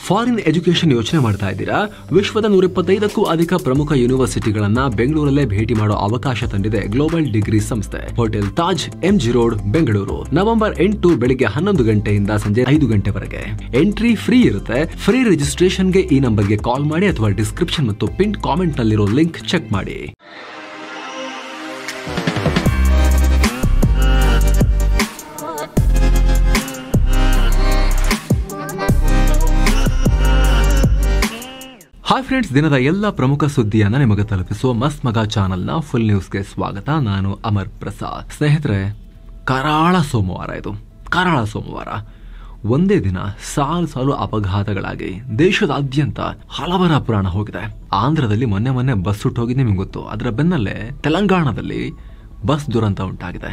Foreign education ಯೋಚನೆ ಮಾಡ್ತಾ ಇದ್ದೀರಾ? ವಿಶ್ವದ 125ಕ್ಕೂ ಅಧಿಕ ಪ್ರಮುಖ ಯೂನಿವರ್ಸಿಟಿಗಳನ್ನ ಬೆಂಗಳೂರಲ್ಲೇ ಭೇಟಿ ಮಾಡೋ ಅವಕಾಶ ತಂದಿದೆ ಗ್ಲೋಬಲ್ ಡಿಗ್ರಿ ಸಂಸ್ಥೆ. Hotel Taj, MG road, Bengaluru. November 8 ಬೆಳಿಗ್ಗೆ 11 ಗಂಟೆಯಿಂದ ಸಂಜೆ 5 ಗಂಟೆವರೆಗೆ. ಎಂಟ್ರಿ ಫ್ರೀ ಇರುತ್ತೆ. ಫ್ರೀ ರಿಜಿಸ್ಟ್ರೇಷನ್ಗೆ ಈ ನಂಬರ್ಗೆ ಕಾಲ್ ಮಾಡಿ ಅಥವಾ ಡಿಸ್ಕ್ರಿಪ್ಷನ್ ಮತ್ತು ಪಿನ್ ಕಾಮೆಂಟ್ ನಲ್ಲಿರೋ ಲಿಂಕ್ ಚೆಕ್ ಮಾಡಿ. ಹಾಯ್ ಫ್ರೆಂಡ್ಸ್, ದಿನದ ಎಲ್ಲ ಪ್ರಮುಖ ಸುದ್ದಿಯನ್ನ ನಿಮಗೆ ತಲುಪಿಸುವ ಮಸ್ತ್ ಮಗ ಚಾನೆಲ್ನ ಫುಲ್ ನ್ಯೂಸ್ಗೆ ಸ್ವಾಗತ. ನಾನು ಅಮರ್ ಪ್ರಸಾದ್. ಸ್ನೇಹಿತರೆ, ಕರಾಳ ಸೋಮವಾರ ಇದು. ಕರಾಳ ಸೋಮವಾರ. ಒಂದೇ ದಿನ ಸಾಲು ಅಪಘಾತಗಳಾಗಿ ದೇಶದಾದ್ಯಂತ ಹಲವರ ಪ್ರಾಣ ಹೋಗಿದೆ. ಆಂಧ್ರದಲ್ಲಿ ಮೊನ್ನೆ ಬಸ್ ಸುಟ್ಟೋಗಿದೆ, ನಿಮಗೆ ಗೊತ್ತು. ಅದರ ಬೆನ್ನಲ್ಲೇ ತೆಲಂಗಾಣದಲ್ಲಿ ಬಸ್ ದುರಂತ ಉಂಟಾಗಿದೆ.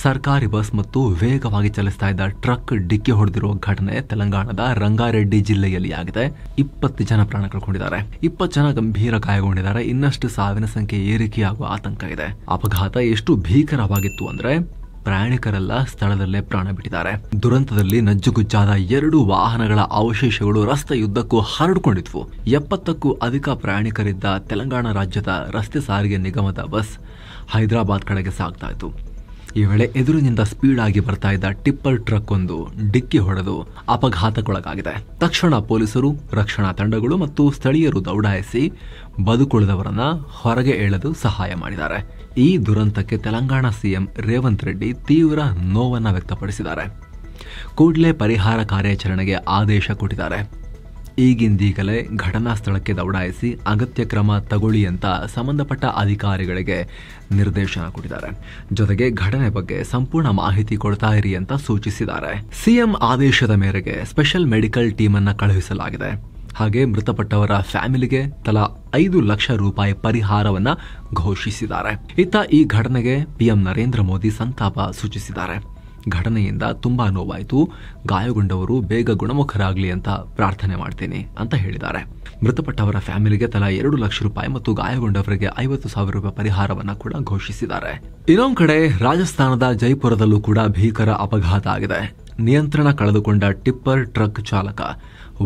ಸರ್ಕಾರಿ ಬಸ್ ಮತ್ತು ವೇಗವಾಗಿ ಚಲಿಸ್ತಾ ಇದ್ದ ಟ್ರಕ್ ಡಿಕ್ಕಿ ಹೊಡೆದಿರುವ ಘಟನೆ ತೆಲಂಗಾಣದ ರಂಗಾರೆಡ್ಡಿ ಜಿಲ್ಲೆಯಲ್ಲಿ ಆಗಿದೆ. 20 ಜನ ಪ್ರಾಣ ಕಳ್ಕೊಂಡಿದ್ದಾರೆ, 20 ಜನ ಗಂಭೀರ ಗಾಯಗೊಂಡಿದ್ದಾರೆ. ಇನ್ನಷ್ಟು ಸಾವಿನ ಸಂಖ್ಯೆ ಏರಿಕೆಯಾಗುವ ಆತಂಕ ಇದೆ. ಅಪಘಾತ ಎಷ್ಟು ಭೀಕರವಾಗಿತ್ತು ಅಂದ್ರೆ ಪ್ರಯಾಣಿಕರೆಲ್ಲ ಸ್ಥಳದಲ್ಲೇ ಪ್ರಾಣ ಬಿಟ್ಟಿದ್ದಾರೆ. ದುರಂತದಲ್ಲಿ ನಜ್ಜುಗುಜ್ಜಾದ 2 ವಾಹನಗಳ ಅವಶೇಷಗಳು ರಸ್ತೆಯುದ್ದಕ್ಕೂ ಹರಡಿಕೊಂಡಿದ್ವು. 70ಕ್ಕೂ ಅಧಿಕ ಪ್ರಯಾಣಿಕರಿದ್ದ ತೆಲಂಗಾಣ ರಾಜ್ಯದ ರಸ್ತೆ ಸಾರಿಗೆ ನಿಗಮದ ಬಸ್ ಹೈದರಾಬಾದ್ ಕಡೆಗೆ ಸಾಗ್ತಾ ಇತ್ತು. ಈ ವೇಳೆ ಎದುರಿನಿಂದ ಸ್ಪೀಡ್ ಆಗಿ ಬರ್ತಾ ಇದ್ದ ಟಿಪ್ಪರ್ ಟ್ರಕ್ ಒಂದು ಡಿಕ್ಕಿ ಹೊಡೆದು ಅಪಘಾತಕ್ಕೊಳಗಾಗಿದೆ. ತಕ್ಷಣ ಪೊಲೀಸರು, ರಕ್ಷಣಾ ತಂಡಗಳು ಮತ್ತು ಸ್ಥಳೀಯರು ದೌಡಾಯಿಸಿ ಬದುಕುಳಿದವರನ್ನ ಹೊರಗೆ ಎಳೆದು ಸಹಾಯ ಮಾಡಿದ್ದಾರೆ. ಈ ದುರಂತಕ್ಕೆ ತೆಲಂಗಾಣ ಸಿಎಂ ರೇವಂತ್ ರೆಡ್ಡಿ ತೀವ್ರ ನೋವನ್ನ ವ್ಯಕ್ತಪಡಿಸಿದ್ದಾರೆ. ಕೂಡಲೇ ಪರಿಹಾರ ಕಾರ್ಯಾಚರಣೆಗೆ ಆದೇಶ ಕೊಟ್ಟಿದ್ದಾರೆ. ಈಗಿಂದೀಗಲೇ ಘಟನಾ ಸ್ಥಳಕ್ಕೆ ದೌಡಾಯಿಸಿ ಅಗತ್ಯ ಕ್ರಮ ತಗೊಳ್ಳಿ ಅಂತ ಸಂಬಂಧಪಟ್ಟ ಅಧಿಕಾರಿಗಳಿಗೆ ನಿರ್ದೇಶನ ಕೊಟ್ಟಿದ್ದಾರೆ. ಜೊತೆಗೆ ಘಟನೆ ಬಗ್ಗೆ ಸಂಪೂರ್ಣ ಮಾಹಿತಿ ಕೊಡ್ತಾ ಇರಿ ಅಂತ ಸೂಚಿಸಿದ್ದಾರೆ. ಸಿಎಂ ಆದೇಶದ ಮೇರೆಗೆ ಸ್ಪೆಷಲ್ ಮೆಡಿಕಲ್ ಟೀಮ್ ಅನ್ನ ಕಳುಹಿಸಲಾಗಿದೆ. ಹಾಗೆ ಮೃತಪಟ್ಟವರ ಫ್ಯಾಮಿಲಿಗೆ ತಲಾ 5 ಲಕ್ಷ ರೂಪಾಯಿ ಪರಿಹಾರವನ್ನ ಘೋಷಿಸಿದ್ದಾರೆ. ಇತ್ತ ಈ ಘಟನೆಗೆ PM ನರೇಂದ್ರ ಮೋದಿ ಸಂತಾಪ ಸೂಚಿಸಿದ್ದಾರೆ. ಘಟನೆಯಿಂದ ತುಂಬಾ ನೋವಾಯಿತು, ಗಾಯಗೊಂಡವರು ಬೇಗ ಗುಣಮುಖರಾಗಲಿ ಅಂತ ಪ್ರಾರ್ಥನೆ ಮಾಡ್ತೀನಿ ಅಂತ ಹೇಳಿದ್ದಾರೆ. ಮೃತಪಟ್ಟವರ ಫ್ಯಾಮಿಲಿಗೆ ತಲಾ 2 ಲಕ್ಷ ರೂಪಾಯಿ ಮತ್ತು ಗಾಯಗೊಂಡವರಿಗೆ 50,000 ರೂಪಾಯಿ ಪರಿಹಾರವನ್ನ ಕೂಡ ಘೋಷಿಸಿದ್ದಾರೆ. ಇನ್ನೊಂದು ಕಡೆ ರಾಜಸ್ಥಾನದ ಜೈಪುರದಲ್ಲೂ ಕೂಡ ಭೀಕರ ಅಪಘಾತ ಆಗಿದೆ. ನಿಯಂತ್ರಣ ಕಳೆದುಕೊಂಡ ಟಿಪ್ಪರ್ ಟ್ರಕ್ ಚಾಲಕ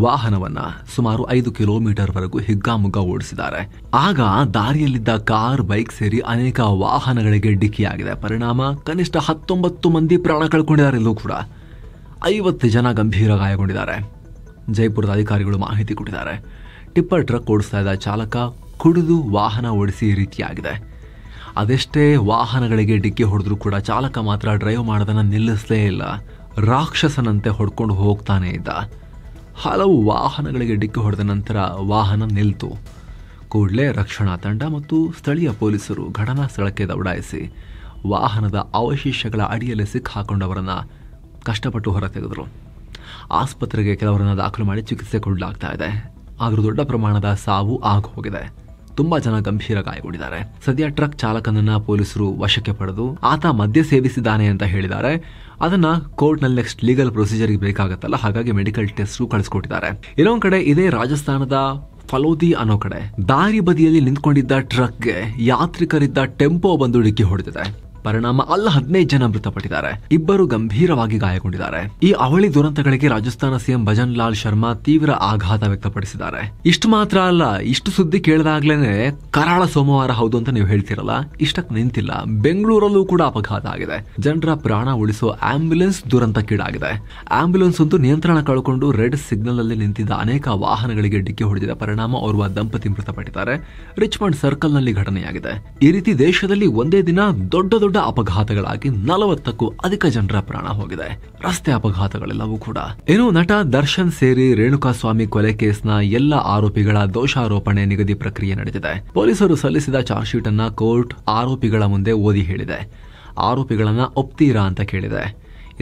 ವಾಹನವನ್ನ ಸುಮಾರು 5 ಕಿಲೋಮೀಟರ್ ವರೆಗೂ ಹಿಗ್ಗಾಮುಗ್ಗಾ ಓಡಿಸಿದ್ದಾರೆ. ಆಗ ದಾರಿಯಲ್ಲಿದ್ದ ಕಾರ್, ಬೈಕ್ ಸೇರಿ ಅನೇಕ ವಾಹನಗಳಿಗೆ ಡಿಕ್ಕಿಯಾಗಿದೆ. ಪರಿಣಾಮ ಕನಿಷ್ಠ 19 ಮಂದಿ ಪ್ರಾಣ ಕಳ್ಕೊಂಡಿದ್ದಾರೆ. ಇಲ್ಲೂ ಕೂಡ 50 ಜನ ಗಂಭೀರ ಗಾಯಗೊಂಡಿದ್ದಾರೆ. ಜೈಪುರದ ಅಧಿಕಾರಿಗಳು ಮಾಹಿತಿ ಕೊಟ್ಟಿದ್ದಾರೆ. ಟಿಪ್ಪರ್ ಟ್ರಕ್ ಓಡಿಸ್ತಾ ಇದ್ದ ಚಾಲಕ ಕುಡಿದು ವಾಹನ ಓಡಿಸಿ ಈ ರೀತಿಯಾಗಿದೆ. ಅದೆಷ್ಟೇ ವಾಹನಗಳಿಗೆ ಡಿಕ್ಕಿ ಹೊಡೆದ್ರೂ ಕೂಡ ಚಾಲಕ ಮಾತ್ರ ಡ್ರೈವ್ ಮಾಡೋದನ್ನ ನಿಲ್ಲಿಸಲೇ ಇಲ್ಲ. ರಾಕ್ಷಸನಂತೆ ಹೊಡ್ಕೊಂಡು ಹೋಗ್ತಾನೆ ಇದ್ದ. ಹಲವು ವಾಹನಗಳಿಗೆ ಡಿಕ್ಕಿ ಹೊಡೆದ ನಂತರ ವಾಹನ ನಿಲ್ತು. ಕೂಡಲೇ ರಕ್ಷಣಾ ತಂಡ ಮತ್ತು ಸ್ಥಳೀಯ ಪೊಲೀಸರು ಘಟನಾ ಸ್ಥಳಕ್ಕೆ ದೌಡಾಯಿಸಿ ವಾಹನದ ಅವಶೇಷಗಳ ಅಡಿಯಲ್ಲಿ ಸಿಕ್ಕಾಕೊಂಡವರನ್ನ ಕಷ್ಟಪಟ್ಟು ಹೊರತೆಗೆದರು. ಆಸ್ಪತ್ರೆಗೆ ಕೆಲವರನ್ನ ದಾಖಲು ಮಾಡಿ ಚಿಕಿತ್ಸೆ ಕೊಡಲಾಗ್ತಾ ಇದೆ. ಆದರೂ ದೊಡ್ಡ ಪ್ರಮಾಣದ ಸಾವು ಆಗೋಗಿದೆ. ತುಂಬಾ ಜನ ಗಂಭೀರ ಗಾಯಗೊಂಡಿದ್ದಾರೆ. ಸದ್ಯ ಟ್ರಕ್ ಚಾಲಕನನ್ನ ಪೊಲೀಸರು ವಶಕ್ಕೆ ಪಡೆದು ಆತ ಮದ್ಯ ಸೇವಿಸಿದ್ದಾನೆ ಅಂತ ಹೇಳಿದ್ದಾರೆ. ಅದನ್ನ ಕೋರ್ಟ್ ನಲ್ಲಿ ನೆಕ್ಸ್ಟ್ ಲೀಗಲ್ ಪ್ರೊಸೀಜರ್ಗೆ ಬೇಕಾಗತ್ತಲ್ಲ, ಹಾಗಾಗಿ ಮೆಡಿಕಲ್ ಟೆಸ್ಟ್ ಕಳಿಸ್ಕೊಟ್ಟಿದ್ದಾರೆ. ಇನ್ನೊಂದ್ ಕಡೆ ಇದೇ ರಾಜಸ್ಥಾನದ ಫಲೋದಿ ಅನ್ನೋ ಕಡೆ ದಾರಿ ಬದಿಯಲ್ಲಿ ನಿಂತ್ಕೊಂಡಿದ್ದ ಟ್ರಕ್ಗೆ ಯಾತ್ರಿಕರಿದ್ದ ಟೆಂಪೋ ಬಂದು ಡಿಕ್ಕಿ ಹೊಡೆದಿದೆ. ಪರಿಣಾಮ 15 ಜನ ಮೃತಪಟ್ಟಿದ್ದಾರೆ, 2 ಗಂಭೀರವಾಗಿ ಗಾಯಗೊಂಡಿದ್ದಾರೆ. ಈ ಅವಳಿ ದುರಂತಗಳಿಗೆ ರಾಜಸ್ಥಾನ ಸಿಎಂ ಭಜನ್ ಲಾಲ್ ಶರ್ಮಾ ತೀವ್ರ ಆಘಾತ ವ್ಯಕ್ತಪಡಿಸಿದ್ದಾರೆ. ಇಷ್ಟು ಮಾತ್ರ ಅಲ್ಲ, ಇಷ್ಟು ಸುದ್ದಿ ಕೇಳಿದಾಗ್ಲೇನೆ ಕರಾಳ ಸೋಮವಾರ ಹೌದು ಅಂತ ನೀವು ಹೇಳ್ತಿರಲ್ಲ, ಇಷ್ಟಕ್ಕೆ ನಿಂತಿಲ್ಲ. ಬೆಂಗಳೂರಲ್ಲೂ ಕೂಡ ಅಪಘಾತ ಆಗಿದೆ. ಜನರ ಪ್ರಾಣ ಉಳಿಸೋ ಆಂಬ್ಯುಲೆನ್ಸ್ ದುರಂತಕ್ಕೀಡಾಗಿದೆ. ಆಂಬ್ಯುಲೆನ್ಸ್ ಒಂದು ನಿಯಂತ್ರಣ ಕಳ್ಕೊಂಡು ರೆಡ್ ಸಿಗ್ನಲ್ ಅಲ್ಲಿ ನಿಂತಿದ್ದ ಅನೇಕ ವಾಹನಗಳಿಗೆ ಡಿಕ್ಕಿ ಹೊಡೆದಿದೆ. ಪರಿಣಾಮ ಓರ್ವ ದಂಪತಿ ಮೃತಪಟ್ಟಿದ್ದಾರೆ. ರಿಚ್ಮಂಡ್ ಸರ್ಕಲ್ ನಲ್ಲಿ ಘಟನೆಯಾಗಿದೆ. ಈ ರೀತಿ ದೇಶದಲ್ಲಿ ಒಂದೇ ದಿನ ದೊಡ್ಡ ಅಪಘಾತಗಳಾಗಿ 40ಕ್ಕೂ ಅಧಿಕ ಜನರ ಪ್ರಾಣ ಹೋಗಿದೆ. ರಸ್ತೆ ಅಪಘಾತಗಳೆಲ್ಲವೂ ಕೂಡ. ಇನ್ನು ನಟ ದರ್ಶನ್ ಸೇರಿ ರೇಣುಕಾಸ್ವಾಮಿ ಕೊಲೆ ಕೇಸ್ನ ಎಲ್ಲ ಆರೋಪಿಗಳ ದೋಷಾರೋಪಣೆ ನಿಗದಿ ಪ್ರಕ್ರಿಯೆ ನಡೆದಿದೆ. ಪೊಲೀಸರು ಸಲ್ಲಿಸಿದ ಚಾರ್ಜ್ ಶೀಟ್ ಅನ್ನ ಕೋರ್ಟ್ ಆರೋಪಿಗಳ ಮುಂದೆ ಓದಿ ಹೇಳಿದೆ. ಆರೋಪಿಗಳನ್ನ ಒಪ್ತೀರಾ ಅಂತ ಕೇಳಿದೆ.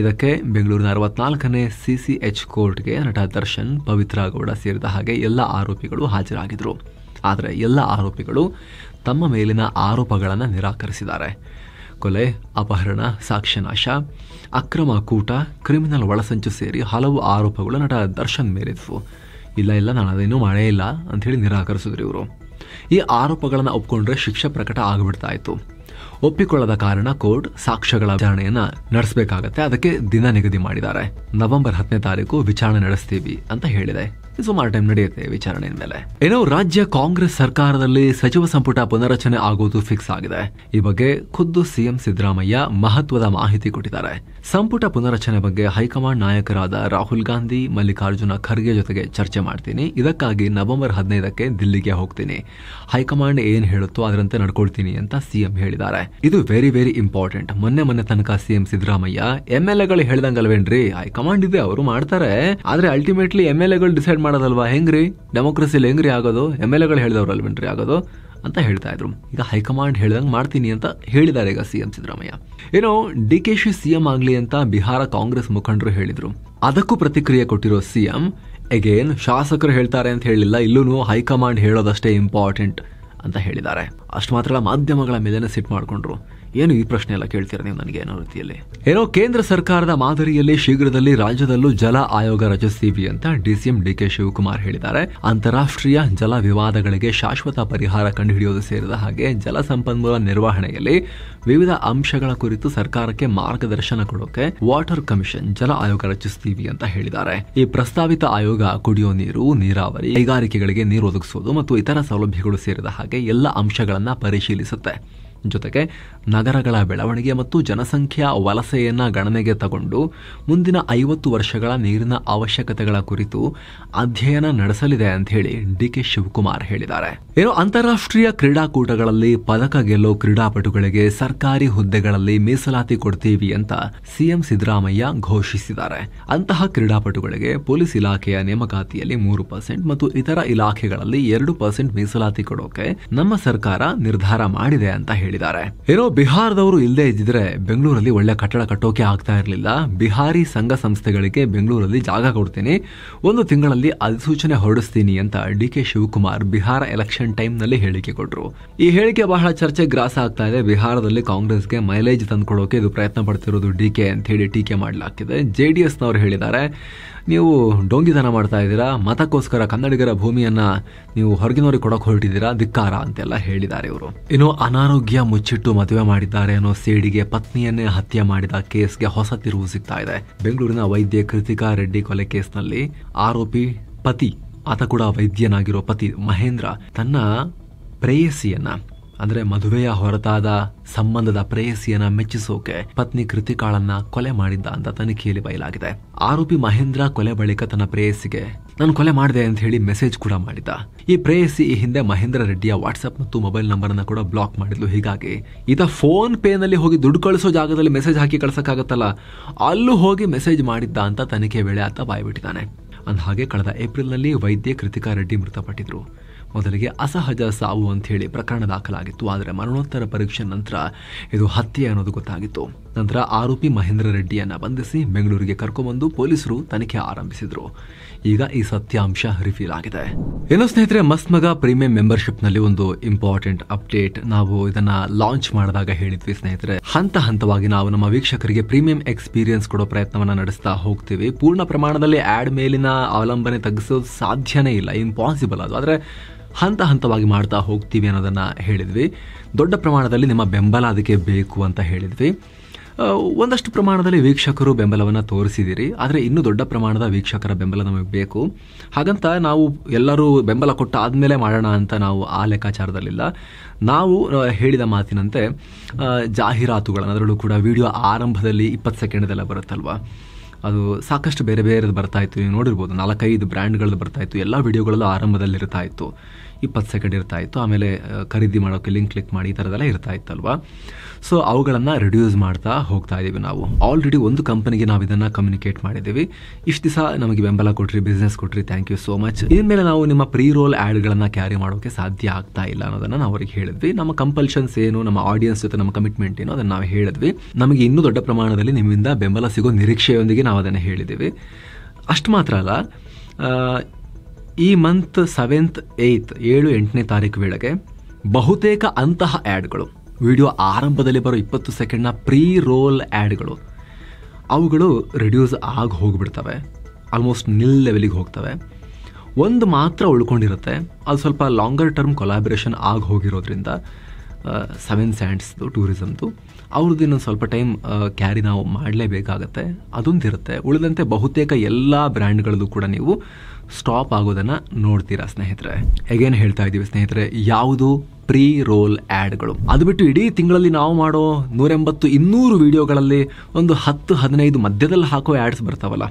ಇದಕ್ಕೆ ಬೆಂಗಳೂರಿನ 64ನೇ CCH ಕೋರ್ಟ್ಗೆ ನಟ ದರ್ಶನ್, ಪವಿತ್ರ ಗೌಡ ಸೇರಿದ ಹಾಗೆ ಎಲ್ಲ ಆರೋಪಿಗಳು ಹಾಜರಾಗಿದ್ರು. ಆದರೆ ಎಲ್ಲ ಆರೋಪಿಗಳು ತಮ್ಮ ಮೇಲಿನ ಆರೋಪಗಳನ್ನು ನಿರಾಕರಿಸಿದ್ದಾರೆ. ಕೊಲೆ, ಅಪಹರಣ, ಸಾಕ್ಷ್ಯನಾಶ, ಅಕ್ರಮ ಕೂಟ, ಕ್ರಿಮಿನಲ್ ಒಳಸಂಚು ಸೇರಿ ಹಲವು ಆರೋಪಗಳು ನಟ ದರ್ಶನ್ ಮೇಲಿದ್ವು. ಇಲ್ಲ ನಾನು ಅದೇನೂ ಮಾಡೇ ಇಲ್ಲ ಅಂತ ಹೇಳಿ ನಿರಾಕರಿಸಿದ್ರು ಇವರು. ಈ ಆರೋಪಗಳನ್ನು ಒಪ್ಪಿಕೊಂಡ್ರೆ ಶಿಕ್ಷೆ ಪ್ರಕಟ ಆಗಿಬಿಡ್ತಾ ಇತ್ತು. ಒಪ್ಪಿಕೊಳ್ಳದ ಕಾರಣ ಕೋರ್ಟ್ ಸಾಕ್ಷ್ಯಗಳ ವಿಚಾರಣೆಯನ್ನ ನಡೆಸಬೇಕಾಗತ್ತೆ. ಅದಕ್ಕೆ ದಿನ ನಿಗದಿ ಮಾಡಿದ್ದಾರೆ. ನವೆಂಬರ್ 10ನೇ ತಾರೀಕು ವಿಚಾರಣೆ ನಡೆಸ್ತೀವಿ ಅಂತ ಹೇಳಿದೆ. ಸುಮಾರು ಟೈಮ್ ನಡೆಯುತ್ತೆ ವಿಚಾರಣೆ ಮೇಲೆ. ಏನೋ ರಾಜ್ಯ ಕಾಂಗ್ರೆಸ್ ಸರ್ಕಾರದಲ್ಲಿ ಸಚಿವ ಸಂಪುಟ ಪುನರಚನೆ ಆಗೋದು ಫಿಕ್ಸ್ ಆಗಿದೆ. ಈ ಬಗ್ಗೆ ಖುದ್ದು ಸಿಎಂ ಸಿದ್ದರಾಮಯ್ಯ ಮಹತ್ವದ ಮಾಹಿತಿ ಕೊಟ್ಟಿದ್ದಾರೆ. ಸಂಪುಟ ಪುನರಚನೆ ಬಗ್ಗೆ ಹೈಕಮಾಂಡ್ ನಾಯಕರಾದ ರಾಹುಲ್ ಗಾಂಧಿ, ಮಲ್ಲಿಕಾರ್ಜುನ ಖರ್ಗೆ ಜೊತೆಗೆ ಚರ್ಚೆ ಮಾಡ್ತೀನಿ. ಇದಕ್ಕಾಗಿ ನವೆಂಬರ್ 15ಕ್ಕೆ ದಿಲ್ಲಿಗೆ ಹೋಗ್ತೀನಿ. ಹೈಕಮಾಂಡ್ ಏನ್ ಹೇಳುತ್ತೋ ಅದರಂತೆ ನಡ್ಕೊಳ್ತೀನಿ ಅಂತ ಸಿಎಂ ಹೇಳಿದ್ದಾರೆ. ಇದು ವೆರಿ ವೆರಿ ಇಂಪಾರ್ಟೆಂಟ್. ಮೊನ್ನೆ ತನಕ ಸಿಎಂ ಸಿದ್ದರಾಮಯ್ಯ MLAಗಳು ಹೇಳ್ದಂಗಲ್ವೇನ್ರಿ, ಹೈಕಮಾಂಡ್ ಇದೆ ಅವರು ಮಾಡ್ತಾರೆ, ಆದ್ರೆ ಅಲ್ಟಿಮೇಟ್ಲಿ MLAಗಳು ಡಿಸೈಡ್ ಮಾಡೋದಲ್ವಾ, ಹೆಂಗ್ರಿ ಡೆಮೋಕ್ರಸಿಲಿ ಹೆಂಗ್ರಿ ಆಗೋದು, MLAಗಳು ಹೇಳಿದವ್ರಲ್ವೇನ್ರಿ ಆಗೋದು ಅಂತ ಹೇಳ್ತಾ ಇದ್ರು. ಈಗ ಹೈಕಮಾಂಡ್ ಹೇಳ್ದಂಗೆ ಮಾಡ್ತೀನಿ ಅಂತ ಹೇಳಿದ್ದಾರೆ ಈಗ ಸಿಎಂ ಸಿದ್ದರಾಮಯ್ಯ. ಏನೋ DKಶಿ ಸಿಎಂ ಆಗ್ಲಿ ಅಂತ ಬಿಹಾರ ಕಾಂಗ್ರೆಸ್ ಮುಖಂಡರು ಹೇಳಿದ್ರು. ಅದಕ್ಕೂ ಪ್ರತಿಕ್ರಿಯೆ ಕೊಟ್ಟಿರೋ ಸಿಎಂ ಅಗೇನ್ ಶಾಸಕರು ಹೇಳ್ತಾರೆ ಅಂತ ಹೇಳಿಲ್ಲ, ಇಲ್ಲೂ ಹೈಕಮಾಂಡ್ ಹೇಳೋದಷ್ಟೇ ಇಂಪಾರ್ಟೆಂಟ್ ಅಂತ ಹೇಳಿದ್ದಾರೆ. ಅಷ್ಟು ಮಾತ್ರ ಮಾಧ್ಯಮಗಳ ಮೇಲೆನೆ ಸಿಟ್ ಮಾಡ್ಕೊಂಡ್ರು. ಏನು ಈ ಪ್ರಶ್ನೆ ಎಲ್ಲ ಕೇಳ್ತೀರಾ ನೀವು ನನಗೆ ಏನೋ ರೀತಿಯಲ್ಲಿ. ಏನೋ ಕೇಂದ್ರ ಸರ್ಕಾರದ ಮಾದರಿಯಲ್ಲಿ ಶೀಘ್ರದಲ್ಲಿ ರಾಜ್ಯದಲ್ಲೂ ಜಲ ಆಯೋಗ ರಚಿಸ್ತೀವಿ ಅಂತ DCM DK ಶಿವಕುಮಾರ್ ಹೇಳಿದ್ದಾರೆ. ಅಂತಾರಾಷ್ಟ್ರೀಯ ಜಲ ವಿವಾದಗಳಿಗೆ ಶಾಶ್ವತ ಪರಿಹಾರ ಕಂಡುಹಿಡಿಯೋದು ಸೇರಿದ ಹಾಗೆ ಜಲ ಸಂಪನ್ಮೂಲ ನಿರ್ವಹಣೆಯಲ್ಲಿ ವಿವಿಧ ಅಂಶಗಳ ಕುರಿತು ಸರ್ಕಾರಕ್ಕೆ ಮಾರ್ಗದರ್ಶನ ಕೊಡೋಕೆ ವಾಟರ್ ಕಮಿಷನ್ ಜಲ ಆಯೋಗ ರಚಿಸ್ತೀವಿ ಅಂತ ಹೇಳಿದ್ದಾರೆ. ಈ ಪ್ರಸ್ತಾವಿತ ಆಯೋಗ ಕುಡಿಯೋ ನೀರು, ನೀರಾವರಿ, ಕೈಗಾರಿಕೆಗಳಿಗೆ ನೀರು ಒದಗಿಸುವುದು ಮತ್ತು ಇತರ ಸೌಲಭ್ಯಗಳು ಸೇರಿದ ಹಾಗೆ ಎಲ್ಲ ಅಂಶಗಳನ್ನ ಪರಿಶೀಲಿಸುತ್ತೆ. ಜೊತೆಗೆ ನಗರಗಳ ಬೆಳವಣಿಗೆ ಮತ್ತು ಜನಸಂಖ್ಯಾ ವಲಸೆಯನ್ನ ಗಣನೆಗೆ ತಗೊಂಡು ಮುಂದಿನ 50 ವರ್ಷಗಳ ನೀರಿನ ಅವಶ್ಯಕತೆಗಳ ಕುರಿತು ಅಧ್ಯಯನ ನಡೆಸಲಿದೆ ಅಂತ ಹೇಳಿ DK ಶಿವಕುಮಾರ್ ಹೇಳಿದ್ದಾರೆ. ಏನೋ ಅಂತಾರಾಷ್ಟ್ರೀಯ ಕ್ರೀಡಾಕೂಟಗಳಲ್ಲಿ ಪದಕ ಗೆಲ್ಲೋ ಕ್ರೀಡಾಪಟುಗಳಿಗೆ ಸರ್ಕಾರಿ ಹುದ್ದೆಗಳಲ್ಲಿ ಮೀಸಲಾತಿ ಕೊಡ್ತೀವಿ ಅಂತ ಸಿಎಂ ಸಿದ್ದರಾಮಯ್ಯ ಘೋಷಿಸಿದ್ದಾರೆ. ಅಂತಹ ಕ್ರೀಡಾಪಟುಗಳಿಗೆ ಪೊಲೀಸ್ ಇಲಾಖೆಯ ನೇಮಕಾತಿಯಲ್ಲಿ 3% ಮತ್ತು ಇತರ ಇಲಾಖೆಗಳಲ್ಲಿ 2% ಮೀಸಲಾತಿ ಕೊಡೋಕೆ ನಮ್ಮ ಸರ್ಕಾರ ನಿರ್ಧಾರ ಮಾಡಿದೆ ಅಂತ ಹೇಳಿದ್ದಾರೆ. ಏನೋ ಬಿಹಾರದವರು ಇಲ್ಲದೆ ಇದ್ದಿದ್ರೆ ಬೆಂಗಳೂರಲ್ಲಿ ಒಳ್ಳೆ ಕಟ್ಟಡ ಕಟ್ಟೋಕೆ ಆಗ್ತಾ ಇರಲಿಲ್ಲ. ಬಿಹಾರಿ ಸಂಘ ಸಂಸ್ಥೆಗಳಿಗೆ ಬೆಂಗಳೂರಲ್ಲಿ ಜಾಗ ಕೊಡ್ತೀನಿ, 1 ತಿಂಗಳಲ್ಲಿ ಅಧಿಸೂಚನೆ ಹೊರಡಿಸ್ತೀನಿ ಅಂತ DK Shivakumar Bihar election time ನಲ್ಲಿ ಹೇಳಿಕೆ ಕೊಟ್ಟರು. ಈ ಹೇಳಿಕೆ ಬಹಳ ಚರ್ಚೆ ಗ್ರಾಸ ಆಗ್ತಾ ಇದೆ. ಬಿಹಾರದಲ್ಲಿ ಕಾಂಗ್ರೆಸ್ಗೆ ಮೈಲೇಜ್ ತಂದ್ಕೊಡೋಕೆ ಇದು ಪ್ರಯತ್ನ ಪಡ್ತಿರೋದು DK ಅಂತ ಹೇಳಿ ಟೀಕೆ ಮಾಡಲಾಗ್ತಿದೆ. JDS ನವರು ಹೇಳಿದ್ದಾರೆ, ನೀವು ಡೋಂಗಿತನ ಮಾಡ್ತಾ ಇದ್ದೀರಾ, ಮತಕ್ಕೋಸ್ಕರ ಕನ್ನಡಿಗರ ಭೂಮಿಯನ್ನ ನೀವು ಹೊರಗಿನವರಿಗೆ ಕೊಡಕ್ ಹೊರಟಿದ್ದೀರಾ, ಧಿಕ್ಕಾರ ಅಂತೆಲ್ಲ ಹೇಳಿದ್ದಾರೆ ಇವರು. ಇನ್ನು ಅನಾರೋಗ್ಯ ಮುಚ್ಚಿಟ್ಟು ಮದುವೆ ಮಾಡಿದ್ದಾರೆ ಅನ್ನೋ ಸೇಡಿಗೆ ಪತ್ನಿಯನ್ನೇ ಹತ್ಯೆ ಮಾಡಿದ ಕೇಸ್ಗೆ ಹೊಸ ತಿರುವು ಸಿಗ್ತಾ ಇದೆ. ಬೆಂಗಳೂರಿನ ವೈದ್ಯೆ ಕೃತಿಕಾ ರೆಡ್ಡಿ ಕೊಲೆ ಕೇಸ್ನಲ್ಲಿ ಆರೋಪಿ ಪತಿ, ಆತ ಕೂಡ ವೈದ್ಯನಾಗಿರೋ ಪತಿ ಮಹೇಂದ್ರ ತನ್ನ ಪ್ರೇಯಸಿಯನ್ನ ಅಂದ್ರೆ ಮದುವೆಯ ಹೊರತಾದ ಸಂಬಂಧದ ಪ್ರೇಯಸಿಯನ್ನ ಮೆಚ್ಚಿಸೋಕೆ ಪತ್ನಿ ಕೃತಿಕಾಳನ್ನ ಕೊಲೆ ಮಾಡಿದ್ದ ಅಂತ ತನಿಖೆಯಲ್ಲಿ ಬಯಲಾಗಿದೆ. ಆರೋಪಿ ಮಹೇಂದ್ರ ಕೊಲೆ ಬಳಿಕ ತನ್ನ ಪ್ರೇಯಸಿಗೆ ನಾನು ಕೊಲೆ ಮಾಡಿದೆ ಅಂತ ಹೇಳಿ ಮೆಸೇಜ್ ಕೂಡ ಮಾಡಿದ್ದ. ಈ ಪ್ರೇಯಸಿ ಈ ಹಿಂದೆ ಮಹೇಂದ್ರ ರೆಡ್ಡಿಯ ವಾಟ್ಸ್ಆಪ್ ಮತ್ತು ಮೊಬೈಲ್ ನಂಬರ್ ಅನ್ನ ಕೂಡ ಬ್ಲಾಕ್ ಮಾಡಿದ್ಲು. ಹೀಗಾಗಿ ಈತ ಫೋನ್ ಪೇ ನಲ್ಲಿ ಹೋಗಿ ದುಡ್ಡು ಕಳಿಸೋ ಜಾಗದಲ್ಲಿ ಮೆಸೇಜ್ ಹಾಕಿ ಕಳ್ಸಕ್ಕಾಗತ್ತಲ್ಲ, ಅಲ್ಲೂ ಹೋಗಿ ಮೆಸೇಜ್ ಮಾಡಿದ್ದ ಅಂತ ತನಿಖೆ ವೇಳೆ ಆತ ಬಾಯ್ಬಿಟ್ಟಿದ್ದಾನೆ. ಅಂದಹಾಗೆ ಕಳೆದ ಏಪ್ರಿಲ್ನಲ್ಲಿ ವೈದ್ಯೆ ಕೃತಿಕಾ ರೆಡ್ಡಿ ಮೃತಪಟ್ಟಿದ್ರು. ಮೊದಲಿಗೆ ಅಸಹಜ ಸಾವು ಅಂತ ಹೇಳಿ ಪ್ರಕರಣ ದಾಖಲಾಗಿತ್ತು. ಆದರೆ ಮರಣೋತ್ತರ ಪರೀಕ್ಷೆ ನಂತರ ಇದು ಹತ್ಯೆ ಅನ್ನೋದು ಗೊತ್ತಾಗಿತ್ತು. ನಂತರ ಆರೋಪಿ ಮಹೇಂದ್ರ ರೆಡ್ಡಿಯನ್ನ ಬಂಧಿಸಿ ಬೆಂಗಳೂರಿಗೆ ಕರ್ಕೊಂಡ್ಬಂದು ಪೊಲೀಸರು ತನಿಖೆ ಆರಂಭಿಸಿದ್ರು. ಈಗ ಈ ಸತ್ಯಾಂಶ ರಿವೀಲ್ ಆಗಿದೆ. ಏನೋ ಸ್ನೇಹಿತರೆ, ಮಸ್ತ್ ಮಗ ಪ್ರೀಮಿಯಂ ಮೆಂಬರ್ಶಿಪ್ ನಲ್ಲಿ ಒಂದು ಇಂಪಾರ್ಟೆಂಟ್ ಅಪ್ಡೇಟ್. ನಾವು ಇದನ್ನ ಲಾಂಚ್ ಮಾಡಿದಾಗ ಹೇಳಿದ್ವಿ ಸ್ನೇಹಿತರೆ, ಹಂತ ಹಂತವಾಗಿ ನಾವು ನಮ್ಮ ವೀಕ್ಷಕರಿಗೆ ಪ್ರೀಮಿಯಂ ಎಕ್ಸ್ಪೀರಿಯನ್ಸ್ ಕೊಡೋ ಪ್ರಯತ್ನವನ್ನ ನಡೆಸ್ತಾ ಹೋಗ್ತೀವಿ. ಪೂರ್ಣ ಪ್ರಮಾಣದಲ್ಲಿ ಆಡ್ ಮೇಲಿನ ಅವಲಂಬನೆ ತಗ್ಗಿಸೋದು ಸಾಧ್ಯನೇ ಇಲ್ಲ, ಇಂಪಾಸಿಬಲ್ ಅದು. ಆದ್ರೆ ಹಂತ ಹಂತವಾಗಿ ಮಾಡ್ತಾ ಹೋಗ್ತೀವಿ ಅನ್ನೋದನ್ನ ಹೇಳಿದ್ವಿ. ದೊಡ್ಡ ಪ್ರಮಾಣದಲ್ಲಿ ನಿಮ್ಮ ಬೆಂಬಲ ಅದಕ್ಕೆ ಬೇಕು ಅಂತ ಹೇಳಿದ್ವಿ. ಒಂದಷ್ಟು ಪ್ರಮಾಣದಲ್ಲಿ ವೀಕ್ಷಕರು ಬೆಂಬಲವನ್ನು ತೋರಿಸಿದಿರಿ, ಆದರೆ ಇನ್ನೂ ದೊಡ್ಡ ಪ್ರಮಾಣದ ವೀಕ್ಷಕರ ಬೆಂಬಲ ನಮಗೆ ಬೇಕು. ಹಾಗಂತ ನಾವು ಎಲ್ಲರೂ ಬೆಂಬಲ ಕೊಟ್ಟ ಆದಮೇಲೆ ಮಾಡೋಣ ಅಂತ ನಾವು ಆ ಲೆಕ್ಕಾಚಾರದಲ್ಲಿಲ್ಲ. ನಾವು ಹೇಳಿದ ಮಾತಿನಂತೆ ಜಾಹೀರಾತುಗಳನ್ನು, ಅದರಲ್ಲೂ ಕೂಡ ವಿಡಿಯೋ ಆರಂಭದಲ್ಲಿ 20 ಸೆಕೆಂಡ್ದೆಲ್ಲ ಬರುತ್ತಲ್ವಾ, ಅದು ಸಾಕಷ್ಟು ಬೇರೆ ಬೇರೆದು ಬರ್ತಾ ಇತ್ತು. ನೀವು ನೋಡಿರ್ಬೋದು 4-5 ಬ್ರ್ಯಾಂಡ್ಗಳದ್ದು ಬರ್ತಾ ಇತ್ತು. ಎಲ್ಲ ವಿಡಿಯೋಗಳಲ್ಲೂ ಆರಂಭದಲ್ಲಿ ಇರ್ತಾ ಇತ್ತು, 20 ಸೆಕೆಂಡ್ ಇರ್ತಾ ಇತ್ತು. ಆಮೇಲೆ ಖರೀದಿ ಮಾಡೋಕ್ಕೆ ಲಿಂಕ್ ಕ್ಲಿಕ್ ಮಾಡಿ ಈ ಥರದೆಲ್ಲ ಇರ್ತಾ ಇತ್ತಲ್ವಾ. ಸೊ ಅವುಗಳನ್ನು ರಿಡ್ಯೂಸ್ ಮಾಡ್ತಾ ಹೋಗ್ತಾ ಇದ್ದೀವಿ. ನಾವು ಆಲ್ರೆಡಿ ಒಂದು ಕಂಪನಿಗೆ ನಾವು ಇದನ್ನು ಕಮ್ಯುನಿಕೇಟ್ ಮಾಡಿದ್ದೀವಿ. ಇಷ್ಟು ದಿವಸ ನಮಗೆ ಬೆಂಬಲ ಕೊಟ್ರಿ, ಬಿಸ್ನೆಸ್ ಕೊಟ್ರಿ, ಥ್ಯಾಂಕ್ ಯು ಸೋ ಮಚ್. ಇನ್ಮೇಲೆ ನಾವು ನಿಮ್ಮ ಪ್ರೀ ರೋಲ್ ಆ್ಯಡ್ಗಳನ್ನು ಕ್ಯಾರಿ ಮಾಡೋಕ್ಕೆ ಸಾಧ್ಯ ಆಗ್ತಾ ಇಲ್ಲ ಅನ್ನೋದನ್ನು ನಾವು ಅವ್ರಿಗೆ ಹೇಳಿದ್ವಿ. ನಮ್ಮ ಕಂಪಲ್ಷನ್ಸ್ ಏನು, ನಮ್ಮ ಆಡಿಯನ್ಸ್ ಜೊತೆ ನಮ್ಮ ಕಮಿಟ್ಮೆಂಟ್ ಏನು, ಅದನ್ನು ನಾವು ಹೇಳಿದ್ವಿ. ನಮಗೆ ಇನ್ನೂ ದೊಡ್ಡ ಪ್ರಮಾಣದಲ್ಲಿ ನಿಮ್ಮಿಂದ ಬೆಂಬಲ ಸಿಗೋ ನಿರೀಕ್ಷೆಯೊಂದಿಗೆ ನಾವು ಅದನ್ನು ಹೇಳಿದ್ದೀವಿ. ಅಷ್ಟು ಮಾತ್ರ ಅಲ್ಲ, ಈ ಮಂತ್ 7th 8th 7-8ನೇ ತಾರೀಕು ವೇಳೆಗೆ ಬಹುತೇಕ ಅಂತಹ ಆ್ಯಡ್ಗಳು, ವಿಡಿಯೋ ಆರಂಭದಲ್ಲಿ ಬರೋ 20 ಸೆಕೆಂಡ್ನ ಪ್ರೀ ರೋಲ್ ಆ್ಯಡ್ಗಳು, ಅವುಗಳು ರಿಡ್ಯೂಸ್ ಆಗಿ ಹೋಗಿಬಿಡ್ತವೆ, ಆಲ್ಮೋಸ್ಟ್ ನಿಲ್ ಲೆವೆಲಿಗೆ ಹೋಗ್ತವೆ. ಒಂದು ಮಾತ್ರ ಉಳ್ಕೊಂಡಿರುತ್ತೆ, ಅದು ಸ್ವಲ್ಪ ಲಾಂಗರ್ ಟರ್ಮ್ ಕೊಲಾಬ್ರೇಷನ್ ಆಗಿ ಹೋಗಿರೋದ್ರಿಂದ ಸೆವೆನ್ ಸ್ಯಾಂಡ್ಸ್ದು ಟೂರಿಸಮ್ದು ಅವ್ರದ್ದು ಇನ್ನೊಂದು ಸ್ವಲ್ಪ ಟೈಮ್ ಕ್ಯಾರಿ ನಾವು ಮಾಡಲೇಬೇಕಾಗತ್ತೆ, ಅದೊಂದಿರುತ್ತೆ. ಉಳಿದಂತೆ ಬಹುತೇಕ ಎಲ್ಲ ಬ್ರ್ಯಾಂಡ್ಗಳದ್ದು ಕೂಡ ನೀವು ಸ್ಟಾಪ್ ಆಗೋದನ್ನು ನೋಡ್ತೀರಾ ಸ್ನೇಹಿತರೆ. ಹೇಗೇನು ಹೇಳ್ತಾ ಇದ್ದೀವಿ ಸ್ನೇಹಿತರೆ, ಯಾವುದು ಪ್ರೀ ರೋಲ್ ಆ್ಯಡ್ಗಳು, ಅದು ಬಿಟ್ಟು ಇಡೀ ತಿಂಗಳಲ್ಲಿ ನಾವು ಮಾಡೋ 180-200 ವಿಡಿಯೋಗಳಲ್ಲಿ ಒಂದು 10-15 ಮಧ್ಯದಲ್ಲಿ ಹಾಕೋ ಆ್ಯಡ್ಸ್ ಬರ್ತಾವಲ್ಲ,